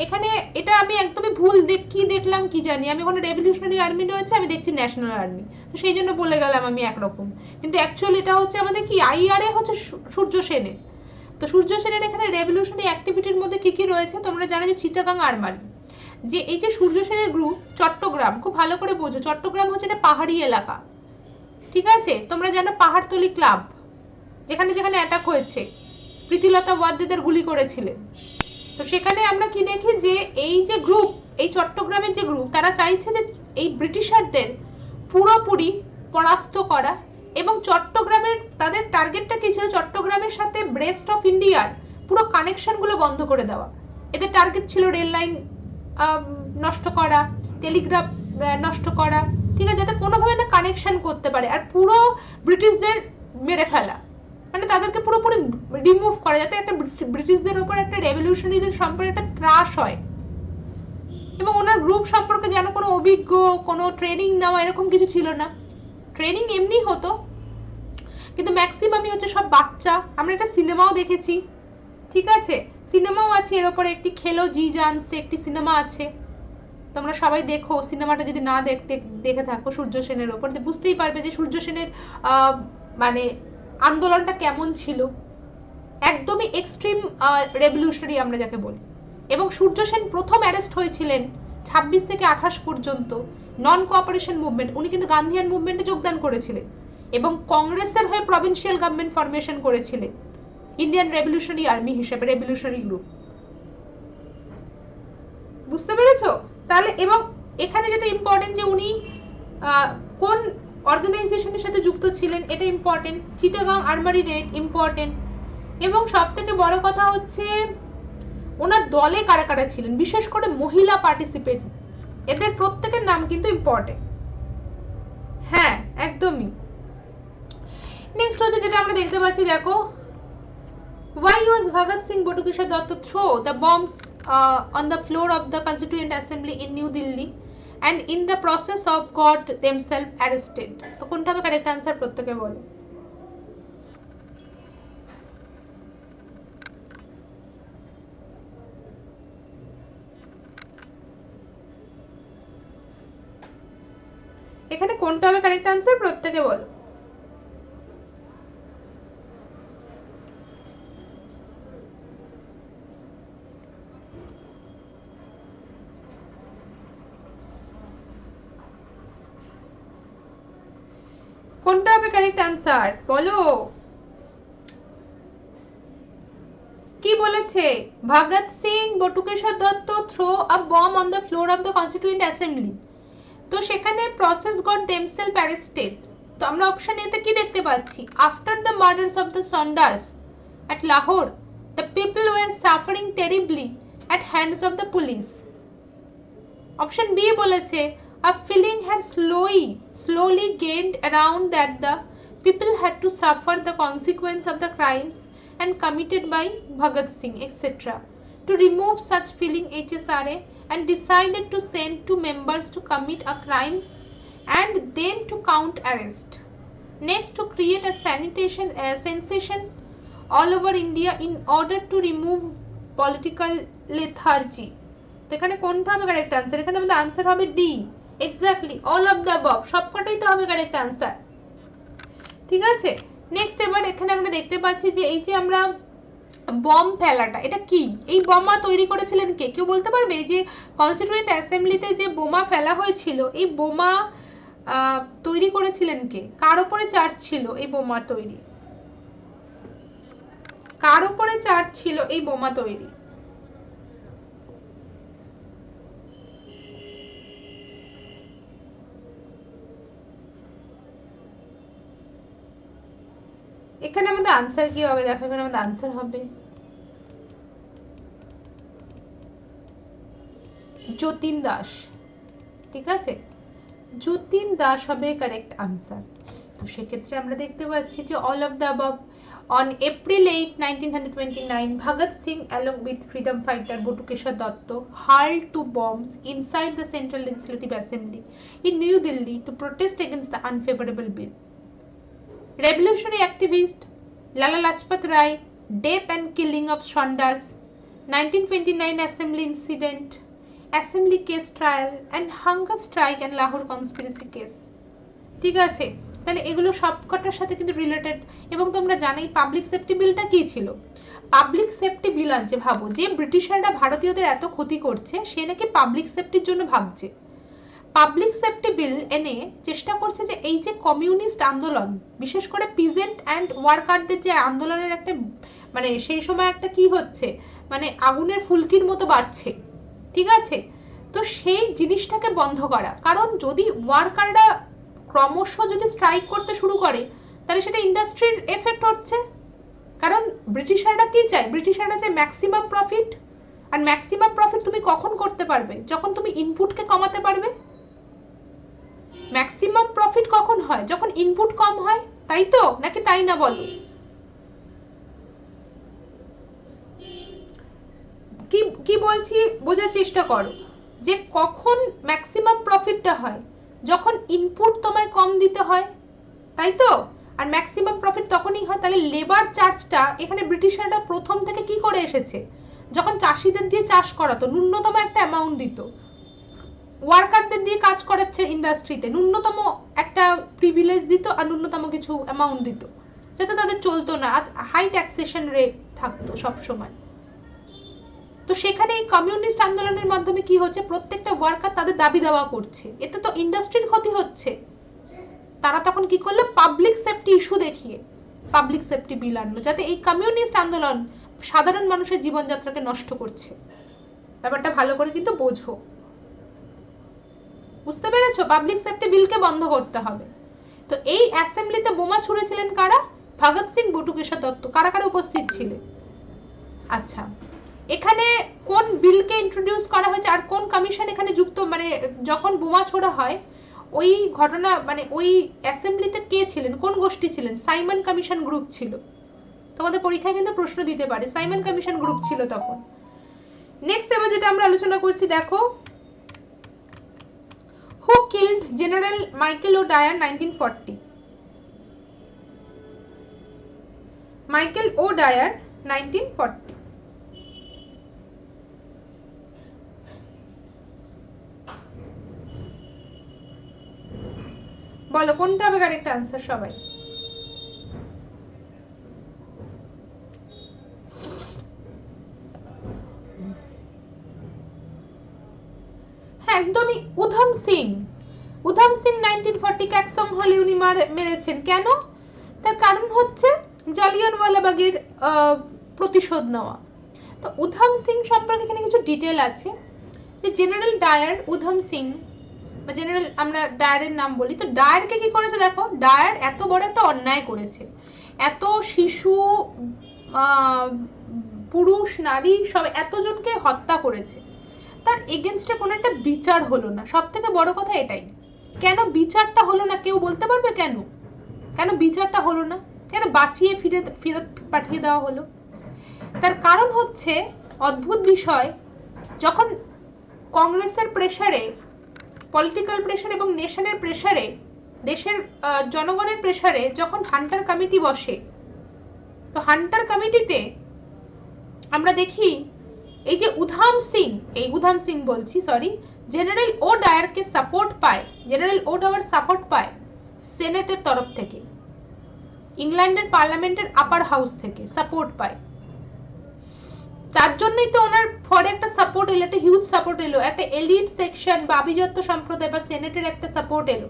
এখানে এটা আমি একদমই ভুল কি দেখলাম কি জানি, আমি ওখানে রেভলিউশনারি আর্মি রয়েছে, আমি দেখছি ন্যাশনাল আর্মি, তো সেই জন্য বলে গেলাম আমি একরকম, কিন্তু অ্যাকচুয়ালি এটা হচ্ছে আমাদের কি আইআরএ হচ্ছে সূর্য সেনের। তো সূর্য সেনের এখানে রেভলিউশনারি অ্যাক্টিভিটির মধ্যে কি কি রয়েছে তোমরা জানো, যে চিটাগাং আর্মারি, যে এই যে সূর্য সেনের গ্রুপ চট্টগ্রাম, খুব ভালো করে বোঝো, চট্টগ্রাম হচ্ছে একটা পাহাড়ি এলাকা, ঠিক আছে? তোমরা জানো পাহাড়তলি ক্লাব, যেখানে যেখানে অ্যাটাক হয়েছে, প্রীতিলতা ওয়াদ্দেদার গুলি করেছিলেন, তো সেখানে আমরা কি দেখি যে এই যে গ্রুপ, এই চট্টগ্রামের যে গ্রুপ, তারা চাইছে যে এই ব্রিটিশারদের পুরোপুরি পরাস্ত করা, এবং চট্টগ্রামের তাদের টার্গেটটা কি ছিল, চট্টগ্রামের সাথে ব্রেস্ট অফ ইন্ডিয়ার পুরো কানেকশনগুলো বন্ধ করে দেওয়া। এদের টার্গেট ছিল রেল লাইন নষ্ট করা, টেলিগ্রাফ নষ্ট করা, ঠিক আছে, যাতে কোনোভাবে না কানেকশন করতে পারে, আর পুরো ব্রিটিশদের মেরে ফেলা, মানে তাদেরকে পুরোপুরি রিমুভ করা, যাতে একটা ব্রিটিশদের উপর একটা রেভলিউশনারিদের সম্পর্কে একটা ত্রাস হয়। এবং ওনার গ্রুপ সম্পর্কে যেন কোনো অভিজ্ঞ, কোনো ট্রেনিং নেওয়া এরকম কিছু ছিল না, ট্রেনিং এমনি হতো, কিন্তু ম্যাক্সিমামই হচ্ছে সব বাচ্চা। আমরা একটা সিনেমাও দেখেছি, ঠিক আছে, সিনেমাও আছে এর উপরে, একটি খেলো জি জানসে একটি সিনেমা আছে, তোমরা সবাই দেখো সিনেমাটা, যদি না দেখে থাকো সূর্য সেনের ওপর, বুঝতেই পারবে যে সূর্য সেনের মানে আন্দোলনটা কেমন ছিল, একদমই এক্সট্রিম রেভলিউশনারি আমরা যাকে বলি। এবং সূর্য সেন প্রথম অ্যারেস্ট হয়েছিলেন 26 থেকে 28 পর্যন্ত নন কোঅপারেশন মুভমেন্ট, উনি কিন্তু গান্ধিয়ান মুভমেন্টে যোগদান করেছিলেন এবং কংগ্রেসের হয়ে প্রভিন্সিয়াল গভর্নমেন্ট ফরমেশন করেছিলেন ইন্ডিয়ান রেভলিউশনারি আর্মি হিসেবে, রেভলিউশনারি গ্রুপ। বুঝতে পেরেছো তাহলে? এবং এখানে যেটা ইম্পর্টেন্ট, যে উনি কোন অর্গানাইজেশনের সাথে যুক্ত ছিলেন এটা ইম্পর্টেন্ট, চিটাগাং আর্মারি রেড ইম্পর্টেন্ট, এবং সব থেকে বড় কথা হচ্ছে ওনার দলে কারা কারা ছিলেন, বিশেষ করে মহিলা পার্টিসিপেট, এদের প্রত্যেকের নাম কিন্তু ইম্পর্টেন্ট। হ্যাঁ একদমই। নেক্সট হচ্ছে যেটা আমরা দেখতে পাচ্ছি, দেখো, why was Bhagat Singh Batukeshwar Datta throw the bombs on the floor of the Constituent Assembly in New Delhi and in the process of got themselves arrested? তো কোনটা হবে কারেক্ট आंसर প্রত্যেকে বলো। এখানে কোনটা হবে কারেক্ট आंसर প্রত্যেকে বলো। কোনটা হবে কারেক্ট आंसर বলো। কি বলেছে? Bhagat Singh Batukeshwar Dutt throw a bomb on the floor of the constituent assembly, তো সেখানে প্রসেস গট দেমসেলফ অ্যারেস্টেড, তো আমরা অপশন এতে কি দেখতে পাচ্ছি, after the murders of the Saunders at Lahore, the people were suffering terribly at hands of the police. Option B বলেছে a feeling had slowly gained around that the people had to suffer the consequence of the crimes and committed by Bhagat Singh etc. To remove such feeling, HSRA and decided to send 2 members to commit a crime and then to count arrest. Next, to create a sensation all over India in order to remove political lethargy. তো এখানে কোনটা হবে correct answer? এখানে আমাদের answer হবে D, exactly all of the above, সবকটাই তো হবে কারেক্ট আনসার। ঠিক আছে, নেক্সট এবার এখানে আমরা দেখতে পাচ্ছি যে এই যে আমরা বম ফেলাটা, এটা কি? এই বোমা তৈরি করেছিলেন কে? কেউ বলতে পারবে? এই যে কনস্টিটিউয়েন্ট অ্যাসেম্বলিতে যে বোমা ফেলা হয়েছিল, এই বোমা তৈরি করেছিলেন কে? কার উপরে চার্জ ছিল এই বোমা তৈরি? কার উপরে চার্জ ছিল এই বোমা তৈরি? এখানে আমাদের আনসার কি হবে? দেখো এখানে আমাদের আনসার হবে যতীন দাস। ঠিক আছে, যতীন দাস হবে কারেক্ট আনসার। তো সেক্ষেত্রে আমরা দেখতে পাচ্ছি যে all of the above. On April 8, 1929, Bhagat Singh along with freedom fighter Botukeshwar Datta hurled 2 bombs inside the Central Legislative Assembly in New Delhi to protest against the unfavorable bill. Revolutionary activist Lala Lajpat Rai, death and killing of Saunders, 1929 Assembly incident, Assembly case trial and hunger strike and Lahore conspiracy case. ঠিক আছে, তাহলে এগুলো সবকটার সাথে কিন্তু related. এবং তোমরা জানোই public safety বিলটা কি ছিল? পাবলিক সেফটি বিল আনছে, ভাবো যে ব্রিটিশাররা ভারতীয়দের এত ক্ষতি করছে, সে নাকি পাবলিক সেফটির জন্য ভাবছে। পাবলিক সেফটি বিল এনে চেষ্টা করছে যে এই যে কমিউনিস্ট আন্দোলন, বিশেষ করে পিজেন্ট অ্যান্ড ওয়ার্কারদের যে আন্দোলনের একটা মানে সেই সময় একটা কি হচ্ছে, মানে আগুনের ফুলকির মতো বাড়ছে। ঠিক আছে, তো সেই জিনিসটাকে বন্ধ করা। কারণ যদি ওয়ার্কাররা ক্রমশ যদি স্ট্রাইক করতে শুরু করে, তাহলে সেটা ইন্ডাস্ট্রির এফেক্ট হচ্ছে। কারণ ব্রিটিশাররা কি চায়? ব্রিটিশাররা চায় ম্যাক্সিমাম প্রফিট। আর ম্যাক্সিমাম প্রফিট তুমি কখন করতে পারবে? যখন তুমি ইনপুটকে কমাতে পারবে। ম্যাক্সিমাম প্রফিট কখন হয়? যখন ইনপুট কম হয়, তাই তো? নাকি তাই না বলো? কি বলছি বোঝার চেষ্টা করো, যে কখন ম্যাক্সিমাম প্রফিটটা হয়? যখন ইনপুট তোমায় কম দিতে হয়, তাই তো? আর ম্যাক্সিমাম প্রফিট তখনই হয়। তাহলে লেবার চার্জটা এখানে ব্রিটিশাররা প্রথম থেকে কি করে এসেছে? যখন চাষিদের দিয়ে চাষ করাতো, ন্যূনতম একটা অ্যামাউন্ট দিত। ওয়ার্কারদের দিয়ে কাজ করাচ্ছে ইন্ডাস্ট্রিতে, ন্যূনতম একটা প্রিভিলেজ দিত আর ন্যূনতম কিছু অ্যামাউন্ট দিত, যাতে তাদের চলতো না। হাই ট্যাক্সেশন রেট থাকতো সব সময়। তো সেখানে এই কমিউনিস্ট আন্দোলনের মাধ্যমে কি হচ্ছে? প্রত্যেকটা ওয়ার্কার তাদের দাবি দাওয়া করছে, এতে তো ইন্ডাস্ট্রির ক্ষতি হচ্ছে। তারা তখন কি করলো? পাবলিক সেফটি ইস্যু দেখিয়ে পাবলিক সেফটি বিল আনলো, যাতে এই কমিউনিস্ট আন্দোলন সাধারণ মানুষের জীবনযাত্রাকে নষ্ট করছে। ব্যাপারটা ভালো করে কিন্তু বোঝো, বুঝতে পেরেছো? পাবলিক সেফটি বিলকে বন্ধ করতে হবে। তো এই অ্যাসেম্বলিতে বোমা ছুড়েছিলেন কারা? ভগৎ সিং, বটুকেশ্বর দত্ত। কারা কারা উপস্থিত ছিলেন? আচ্ছা, এখানে কোন বিলকে ইন্ট্রোডিউস করা হয়েছে আর কোন কমিশন এখানে যুক্ত? মানে যখন বোমা ছোড়া হয় ওই ঘটনা, মানে ওই অ্যাসেম্বলিতে কে ছিলেন, কোন গোষ্ঠী ছিলেন? সাইমন কমিশন গ্রুপ ছিল। তোমাদের পরীক্ষায় কিন্তু প্রশ্ন দিতে পারে, সাইমন কমিশন গ্রুপ ছিল তখন। নেক্সট এবার যেটা আমরা আলোচনা করছি, দেখো, হু কিল্ড জেনারেল মাইকেল ও ডায়ার 1940? মাইকেল ও ডায়ার 1940। বলো কোনটা হবে কারেক্ট আনসার সবাই? হ্যাঁ, একদমই উধম সিং। উধম সিং 1940 ক্যাকসং হলে উনি মেরেছেন। কেন? তার কারণ হচ্ছে জালিয়ানওয়ালাবাগের প্রতিশোধ নেওয়া। তো উধম সিং সম্পর্কে এখানে কিছু ডিটেল আছে, যে জেনারেল ডায়ার উধম সিং, বা জেনারেল আমরা ডায়ারের নাম বলি। তো ডায়ারকে কি করেছে? দেখো, ডায়ার এত বড় একটা অন্যায় করেছে, এত শিশু, পুরুষ, নারী সব এতজনকে হত্যা করেছে। তার এগেনস্টে কোনো একটা বিচার হলো না। সব থেকে বড় কথা এটাই, কেন বিচারটা হলো না কেউ বলতে পারবে? কেন কেন বিচারটা হলো না? কেন বাঁচিয়ে ফেরত পাঠিয়ে দেওয়া হলো? তার কারণ হচ্ছে অদ্ভুত বিষয়, যখন কংগ্রেসের প্রেসারে, পলিটিক্যাল প্রেসার এবং নেশনের প্রেসারে, দেশের জনগণের প্রেসারে যখন হান্টার কমিটি বসে, তো হান্টার কমিটিতে আমরা দেখি এই যে উধাম সিং বলছি, সরি, জেনারেল ও ডায়ারকে সাপোর্ট পায়, জেনারেল ও ডায়ার সাপোর্ট পায় সেনেটের তরফ থেকে, ইংল্যান্ডের পার্লামেন্টের আপার হাউস থেকে সাপোর্ট পায়। তার জন্যই তো ওনার ফরে একটা সাপোর্ট এলো, একটা হিউজ সাপোর্ট এলো, একটা এলিট সেকশন বা আভিজাত্য সম্প্রদায় বা সেনেটের একটা সাপোর্ট এলো।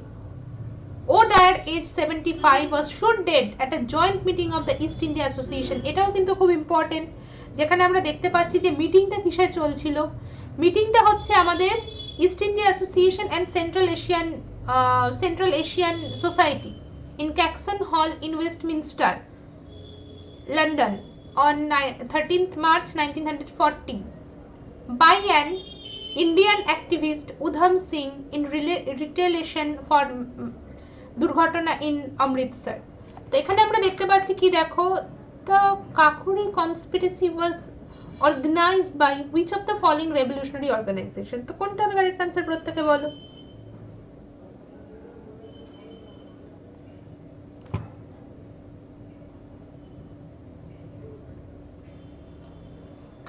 ও Dier age 75 was shot dead at a joint meeting of the East India Association। এটাও কিন্তু খুব ইম্পর্টেন্ট, যেখানে আমরা দেখতে পাচ্ছি যে মিটিংটা কিসের চলছিল। মিটিংটা হচ্ছে আমাদের east India association and central Asian society in Caxton Hall in Westminster, London on 13th March 1940 by an Indian activist Udham Singh in retaliation for দুর্ঘটনা in Amritsar। তো এখানে আমরা দেখতে পাচ্ছি কি, দেখো, the Kakuri conspiracy was organized by which of the following revolutionary organization? তো কোনটা হবে কারেক্ট आंसर প্রত্যেকে বলো।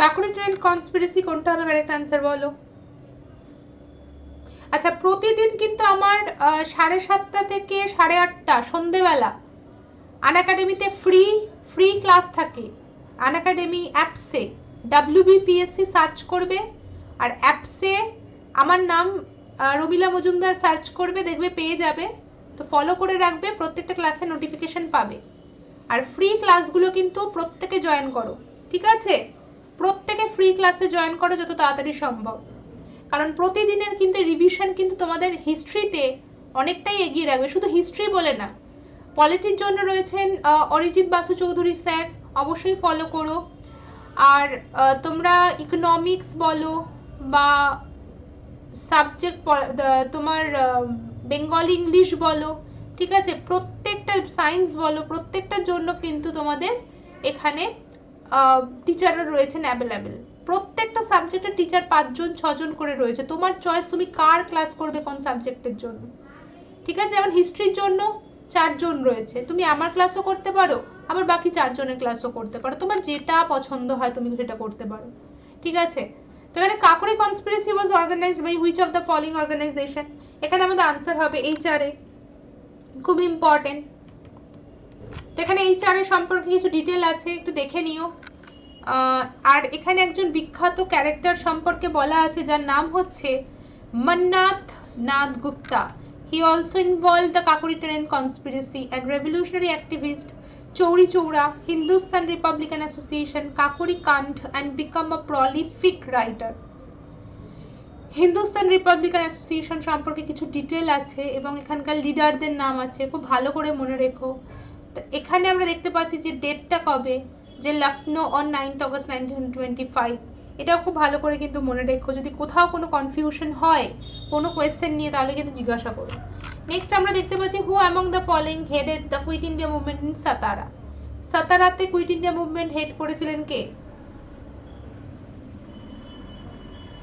কাকুরি ট্রেন কনস্পিরেসি কোনটা হবে কারেক্ট आंसर বলো। আচ্ছা, প্রতিদিন কিন্তু আমার 7:30 থেকে 8:30 সন্ধ্যেবেলা আনএকাডেমিতে ফ্রি ক্লাস থাকে। আনএকাডেমি অ্যাপসে WBPSC সার্চ করবে, আর অ্যাপসে আমার নাম রমিলা মজুমদার সার্চ করবে, দেখবে পেয়ে যাবে। তো ফলো করে রাখবে, প্রত্যেকটা ক্লাসে নোটিফিকেশন পাবে। আর ফ্রি ক্লাসগুলো কিন্তু প্রত্যেকে জয়েন করো, ঠিক আছে? প্রত্যেকে ফ্রি ক্লাসে জয়েন করো যত তাড়াতাড়ি সম্ভব, কারণ প্রতিদিনের কিন্তু রিভিশন কিন্তু তোমাদের হিস্ট্রিতে অনেকটাই এগিয়ে রাখবে। শুধু হিস্ট্রি বলে না, পলিটির জন্য রয়েছেন অরিজিৎ বাসু চৌধুরী স্যার, অবশ্যই ফলো করো। আর তোমরা ইকোনমিক্স বলো বা সাবজেক্ট তোমার বেঙ্গলি ইংলিশ বলো, ঠিক আছে, প্রত্যেকটা সায়েন্স বলো, প্রত্যেকটার জন্য কিন্তু তোমাদের এখানে টিচাররা রয়েছেন অ্যাভেলেবেল। প্রত্যেকটা সাবজেক্টের টিচার 5 জন 6 জন করে রয়েছে। তোমার চয়েস, তুমি কার ক্লাস করবে কোন সাবজেক্টের জন্য, ঠিক আছে? যেমন হিস্ট্রির জন্য 4 জন রয়েছে, তুমি আমার ক্লাসও করতে পারো, আবার বাকি 4 জনের ক্লাসও করতে পারো, তোমার যেটা পছন্দ হয় তুমি সেটা করতে পারো, ঠিক আছে? তো এখানে Kakori conspiracy was organized by which of the following organization? এখানে আমাদের আনসার হবে HRA, খুব ইম্পর্টেন্ট। তো এখানে HRA সম্পর্কে কিছু ডিটেল আছে, একটু দেখে নিও। আর এখানে একজন বিখ্যাত ক্যারেক্টার সম্পর্কে বলা আছে যার নাম হচ্ছে Manmath Nath Gupta. He also involved the Kakuri Train conspiracy and revolutionary activist Chauri Chaura, Hindustan Republican Association, Kakuri Kant, and become a prolific writer. Hindustan Republican association সম্পর্কে কিছু ডিটেল আছে এবং এখানকার লিডারদের নাম আছে, খুব ভালো করে মনে রেখো। তো এখানে আমরা দেখতে পাচ্ছি যে ডেটটা কবে, যে লখনৌ অন 9th August 1925। এটাও খুব ভালো করে কিন্তু মনে রেখো, যদি কোথাও কোনো কনফিউশন হয় কোনো কোয়েশ্চেন নিয়ে তাহলে কিন্তু জিজ্ঞাসা করো। নেক্সট আমরা দেখতে পাচ্ছি who among the following headed the quit India movement in Satara. সাতারাতে কুইট ইন্ডিয়া মুভমেন্ট হেড করেছিলেন কে?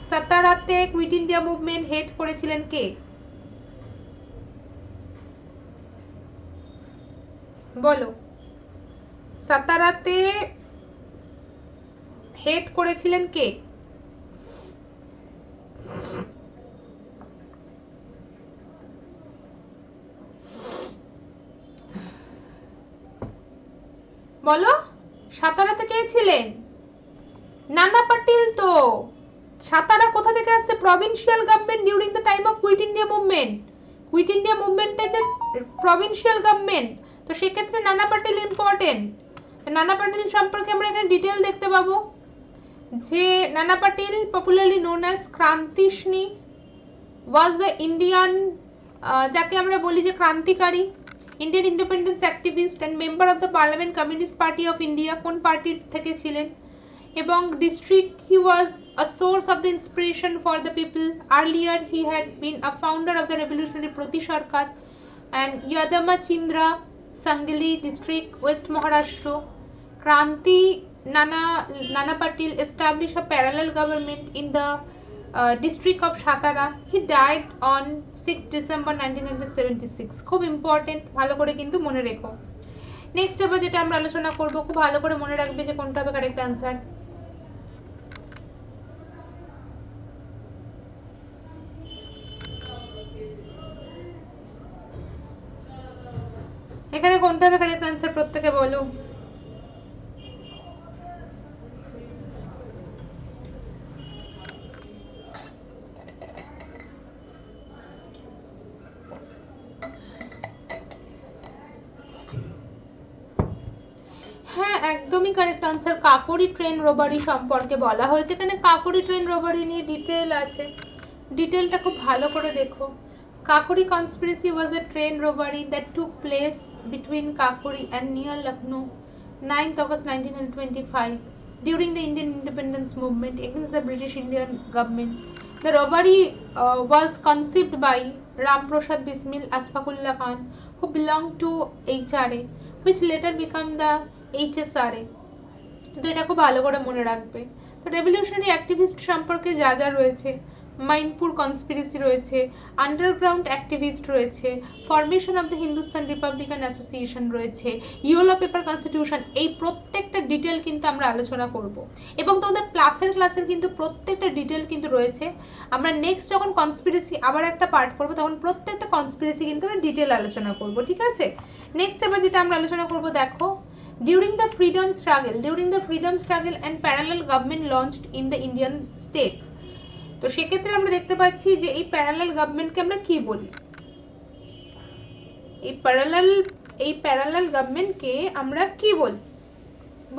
সাতারাতে কুইট ইন্ডিয়া মুভমেন্ট হেড করেছিলেন কে? বলো। সাতারাতে হেড করেছিলেন কে? বলো, সাতারাতে কে ছিলেন? নানা পাটিল। তো সাতারা কোথা থেকে আসছে? Provincial government during the time of quit India movement. Quit India মুভমেন্টে যে প্রভিন্সিয়াল গভর্নমেন্ট, তো সেক্ষেত্রে নানা পাটিল ইম্পর্টেন্ট। নানা পাটিল সম্পর্কে আমরা এখানে ডিটেল দেখতে পাবো যে Nana Patil popularly known as Krantisinh was the Indian, যাকে আমরা বলি যে ক্রান্তিকারী, Indian independence activist and member of the parliament communist party of India. কোন পার্টির থেকে ছিলেন? এবং district he was a source of the inspiration for the people. Earlier he had been a founder of the revolutionary Prati Sarkar and Yadama Chindra Sangli district, West Maharashtra. Kranti Nana Patil established a parallel government in the district of Satara. He died on 6 December 1976. খুব important, ভালো করে কিন্তু মনে রেখো। Next এবার যেটা আমরা আলোচনা করব, খুব ভালো করে মনে রাখবে যে কোনটা হবে কারেক্ট অ্যান্সার। এখানে কোনটা হবে কারেক্ট অ্যান্সার প্রত্যেকে বলো। হ্যাঁ একদমই correct answer, Kakori train robbery সম্পর্কে বলা হয়েছে। এখানে কাকোরি ট্রেন রোবারি নিয়ে ডিটেল আছে, ডিটেলটা খুব ভালো করে দেখো। Kakori conspiracy was a train robbery that took place between Kakori and near Lucknow 9th August 1925 during the Indian independence movement against the British Indian government. The robbery was conceived by Ram Prasad Bismil Asfaqullah Khan, who belonged to HRA, which later became the HSRA. তো এটা খুব ভালো করে মনে রাখবে। তো revolutionary activist সম্পর্কে যা যা রয়েছে, মাইনপুর কনস্পিরেসি রয়েছে, আন্ডারগ্রাউন্ড অ্যাক্টিভিস্ট রয়েছে, formation of the Hindustan Republican association রয়েছে, ইয়েলো পেপার কনস্টিটিউশন, এই প্রত্যেকটা ডিটেল কিন্তু আমরা আলোচনা করব এবং তোমাদের ক্লাসের কিন্তু প্রত্যেকটা ডিটেল কিন্তু রয়েছে। আমরা নেক্সট যখন কনস্পিরেসি আবার একটা পার্ট করব তখন প্রত্যেকটা কনস্পিরেসি কিন্তু আমরা ডিটেল আলোচনা করব, ঠিক আছে। নেক্সট এবার যেটা আমরা আলোচনা করব দেখো, during the freedom struggle and parallel government launched in the Indian state. তো সেক্ষেত্রে আমরা দেখতে পাচ্ছি যে এই প্যারালাল গভর্নমেন্টকে আমরা কি বলি, এই প্যারালাল গভর্নমেন্টকে আমরা কি বলি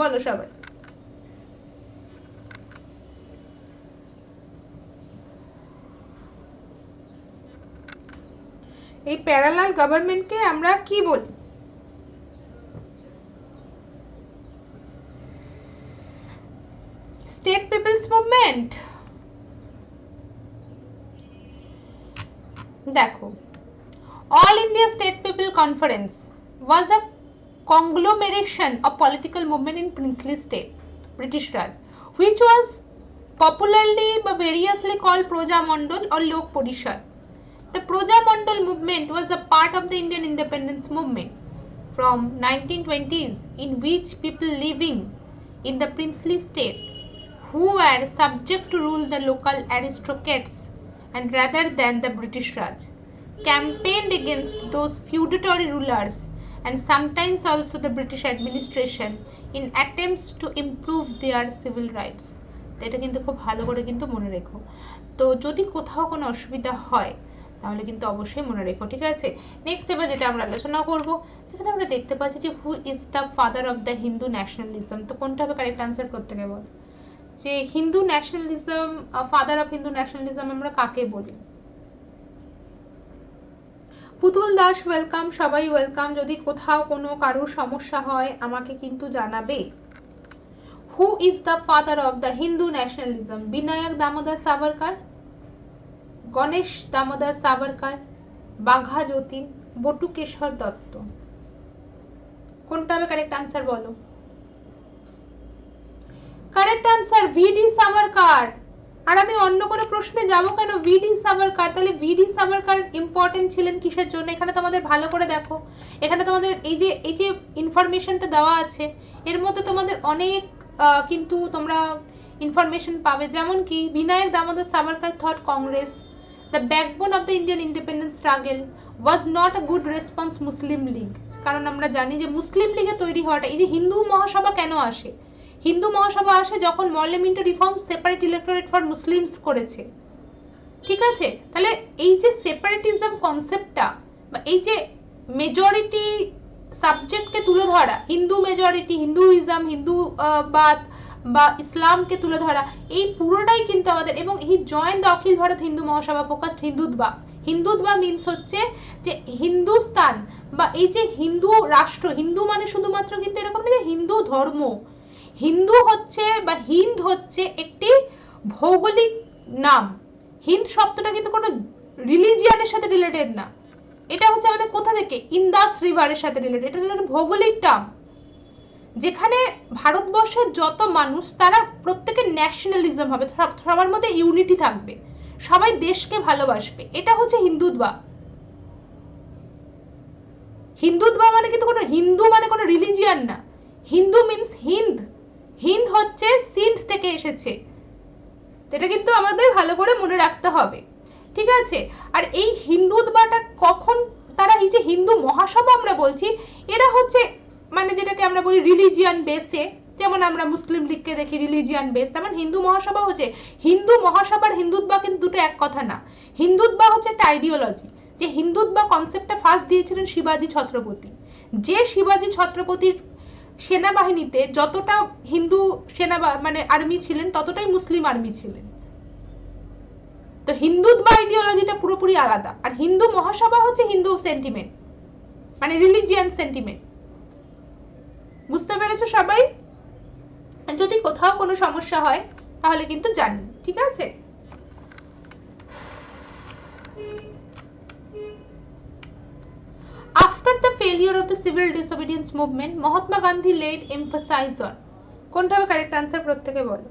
বলো সবাই। এই প্যারালাল গভর্নমেন্টকে আমরা কি বলি? State people's movement. দেখো, All India State People Conference was a conglomeration of political movement in princely state, British Raj, which was popularly but variously called Proja Mandal or Lok Parishad. The Proja Mandal movement was a part of the Indian independence movement from 1920s, in which people living in the princely state who were subject to rule the local aristocrats and rather than the British Raj campaigned against those feudatory rulers and sometimes also the British administration in attempts to improve their civil rights. এটা কিন্তু খুব ভালো করে কিন্তু মনে রেখো। তো যদি কোথাও কোনো অসুবিধা হয় তাহলে কিন্তু অবশ্যই মনে রেখো, ঠিক আছে। নেক্সট এবার যেটা আমরা আলোচনা করব, যেখানে আমরা দেখতে পাচ্ছি যে হু is the father of the Hindu nationalism. তো কোনটা হবে কারেক্ট আনসার প্রত্যেকে বল, যে Hindu nationalism, father of Hindu nationalism আমরা কাকে বলি? পুতুল দাস ওয়েলকাম, সবাই ওয়েলকাম। যদি কোথাও কোনো কারোর সমস্যা হয় আমাকে কিন্তু জানাবে। Who is the father of the Hindu nationalism? Vinayak Damodar Savarkar, Ganesh Damodar Savarkar, Bagha Jatin, Batukeshwar Dutt. কোনটা হবে কারেক্ট আনসার বলো? Correct answer VD Savarkar. আর আমি অন্য কোনো প্রশ্নে যাব কেন? ভিডি সাভারকার। তাহলে ভিডি সাভারকার ইম্পর্টেন্ট ছিলেন কিসের জন্য? এখানে তোমাদের ভালো করে দেখো, এখানে তোমাদের এই যে ইনফরমেশনটা দেওয়া আছে এর মধ্যে তোমাদের অনেক কিন্তু তোমরা ইনফরমেশন পাবে। যেমন কি Vinayak Damodar Savarkar thought Congress the backbone of the Indian independence struggle was not a good response Muslim League. কারণ আমরা জানি যে মুসলিম লীগে তৈরি হওয়াটা, এই যে হিন্দু মহাসভা কেন আসে? হিন্দু মহাসভা আসে যখন parliamentary reform separate electorate for Muslims করেছে, ঠিক আছে। তাহলে এই যে সেপারেটিজম কনসেপ্টটা বা এই যে মেজরিটি সাবজেক্টকে তুলে ধরা, হিন্দু মেজরিটি, হিন্দুইজম, হিন্দুবাদ বা ইসলামকে তুলে ধরা, এই পুরোটাই কিন্তু আমাদের। এবং he join the Akhil Bharat Hindu Mahasabha focused হিন্দুত্বা। হিন্দুত্বা means হচ্ছে যে হিন্দুস্তান বা এই যে হিন্দু রাষ্ট্র, হিন্দু মানে শুধুমাত্র কিন্তু এরকম না যে হিন্দু ধর্ম, হিন্দু হচ্ছে বা হিন্দ হচ্ছে একটি ভৌগোলিক নাম। হিন্দ শব্দটা কিন্তু কোনো রিলিজিয়ানের সাথে রিলেটেড না, এটা হচ্ছে আমাদের কোথা থেকে, ইন্দাস রিভারের সাথে রিলেটেড, এটা হচ্ছে ভৌগোলিক টার্ম। যেখানে ভারতবর্ষের যত মানুষ তারা প্রত্যেকের ন্যাশনালিজম হবে, সবার মধ্যে ইউনিটি থাকবে, সবাই দেশকে ভালোবাসবে, এটা হচ্ছে হিন্দুত্বা। হিন্দুত্বা মানে কিন্তু কোনো হিন্দু মানে কোনো রিলিজিয়ান না, হিন্দু মিন্স হিন্দ, হিন্দ হচ্ছে সিন্ধ থেকে এসেছে, এটা কিন্তু আমাদের ভালো করে মনে রাখতে হবে, ঠিক আছে। আর এই হিন্দুত্বাটা কখন তারা, এই যে হিন্দু মহাসভা আমরা বলছি, এরা হচ্ছে মানে যেটাকে আমরা বলি রিলিজিয়ান বেসে, যেমন আমরা মুসলিম লীগকে দেখি রিলিজিয়ান বেস, তেমন হিন্দু মহাসভা হচ্ছে, হিন্দু মহাসভার হিন্দুত্বা কিন্তু দুটো এক কথা না। হিন্দুত্বা হচ্ছে একটা আইডিওলজি, যে হিন্দুত্বা কনসেপ্টটা ফার্স্ট দিয়েছিলেন শিবাজি ছত্রপতি, যে শিবাজি ছত্রপতির সেনাবাহিনীতে যতটা হিন্দু সেনা মানে আর্মি ছিলেন ততটাই মুসলিম আর্মি ছিলেন। তো হিন্দুত্বা আইডিওলজিটা পুরোপুরি আলাদা, আর হিন্দু মহাসভা হচ্ছে হিন্দু সেন্টিমেন্ট, মানে রিলিজিয়ান সেন্টিমেন্ট। বুঝতে পেরেছো সবাই? যদি কোথাও কোনো সমস্যা হয় তাহলে কিন্তু জানি, ঠিক আছে। After the failure of the civil disobedience movement, Mahatma Gandhi laid emphasis on, কোনটা হবে কারেক্ট আনসার প্রত্যেকে বলো।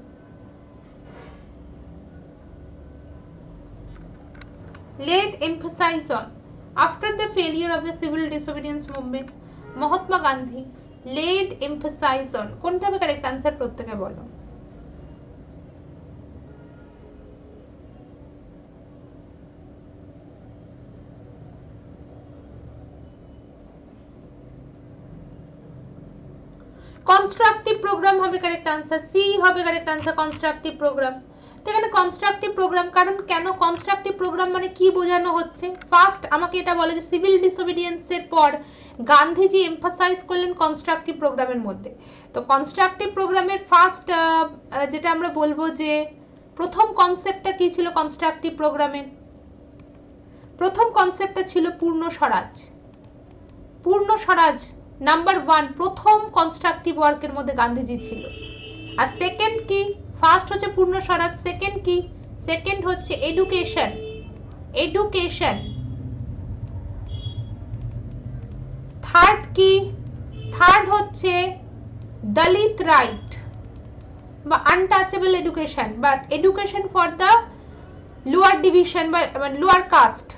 Laid emphasis on, after the failure of the civil disobedience movement, Mahatma Gandhi laid emphasis on, কোনটা হবে correct answer প্রত্যেকে বলো। Constructive programme হবে correct answer, C হবে কারেক্ট আনসার, কনস্ট্রাকটিভ প্রোগ্রাম। তো এখানে কনস্ট্রাকটিভ প্রোগ্রাম, কারণ কেন কনস্ট্রাকটিভ প্রোগ্রাম মানে কি বোঝানো হচ্ছে, ফার্স্ট আমাকে এটা বলে যে সিভিল ডিসোবিডিয়েন্সের পর গান্ধীজি এমফাসাইজ করলেন কনস্ট্রাকটিভ প্রোগ্রামের মধ্যে। তো কনস্ট্রাকটিভ প্রোগ্রামের ফার্স্ট যেটা আমরা বলবো যে প্রথম কনসেপ্টটা কি ছিল কনস্ট্রাকটিভ প্রোগ্রামের, প্রথম কনসেপ্টটা ছিল পূর্ণ স্বরাজ। পূর্ণ স্বরাজ নাম্বার 1 প্রথম কনস্ট্রাকটিভ ওয়ার্কের মধ্যে গান্ধীজি ছিল। আর সেকেন্ড কি, ফার্স্ট হচ্ছে পূর্ণ স্বরাজ, সেকেন্ড কি, সেকেন্ড হচ্ছে এডুকেশন, এডুকেশন। থার্ড কি, থার্ড হচ্ছে দলিত রাইট বা আনটাচেবল এডুকেশন, বা education for the lower division বা লোয়ার কাস্ট,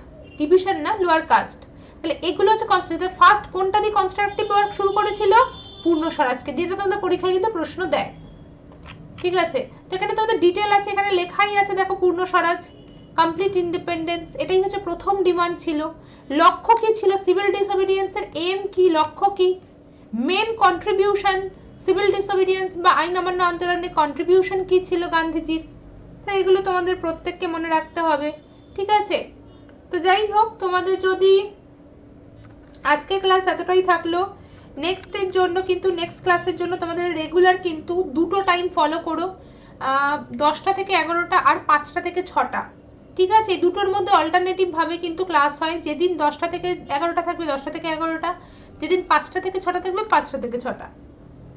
ডিভিশন না লোয়ার কাস্ট। তাহলে এগুলো হচ্ছে কনস্ট্রাকটিভ। ফার্স্ট কোনটা দিয়ে কনস্ট্রাকটিভ ওয়ার্ক শুরু করেছিল, পূর্ণ স্বরাজকে দিয়ে। তোমাদের পরীক্ষায় কিন্তু প্রশ্ন দেয়, ঠিক আছে। তো এখানে তোমাদের ডিটেল আছে, এখানে লেখাই আছে দেখো, পূর্ণ স্বরাজ, কমপ্লিট ইন্ডিপেন্ডেন্স, এটাই হচ্ছে প্রথম ডিমান্ড ছিল। লক্ষ্য কি ছিল সিভিল ডিসোবিডিয়েন্সের, এম কি, লক্ষ্য কি, মেন কন্ট্রিবিউশন সিভিল ডিসোবিডিয়েন্স বা আইন অমান্য আন্দোলনের কন্ট্রিবিউশন কি ছিল গান্ধীজির। তো এগুলো তোমাদের প্রত্যেককে মনে রাখতে হবে, ঠিক আছে। তো যাই হোক, তোমাদের যদি আজকে ক্লাস এতটাই থাকলো, নেক্সটের জন্য কিন্তু নেক্সট ক্লাসের জন্য তোমাদের রেগুলার কিন্তু দুটো টাইম ফলো করো, 10টা থেকে 11টা আর 5টা থেকে 6টা, ঠিক আছে। এই দুটোর মধ্যে অল্টারনেটিভ ভাবে কিন্তু ক্লাস হয়, যেদিন 10টা থেকে 11টা থাকবে 10টা থেকে 11টা, যেদিন 5টা থেকে 6টা থাকবে 5টা থেকে 6টা,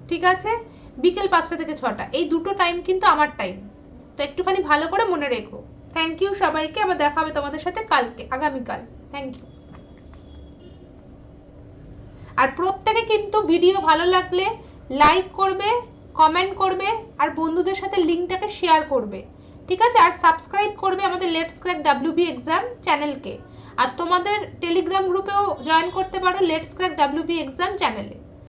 ঠিক আছে। বিকেল 5টা থেকে 6টা, এই দুটো টাইম কিন্তু আমার টাইম, তো একটুখানি ভালো করে মনে রেখো। থ্যাংক ইউ সবাইকে, আবার দেখা হবে তোমাদের সাথে কালকে, আগামীকাল। Thank you. আর প্রত্যেকে কিন্তু ভিডিও ভালো লাগলে লাইক করবে, কমেন্ট করবে, আর বন্ধুদের সাথে লিঙ্কটাকে শেয়ার করবে, ঠিক আছে। আর সাবস্ক্রাইব করবে আমাদের লেটস ক্র্যাক WB এক্সাম চ্যানেলকে, আর তোমাদের টেলিগ্রাম গ্রুপেও জয়েন করতে পারো লেটস ক্র্যাক WB এক্সাম চ্যানেলে।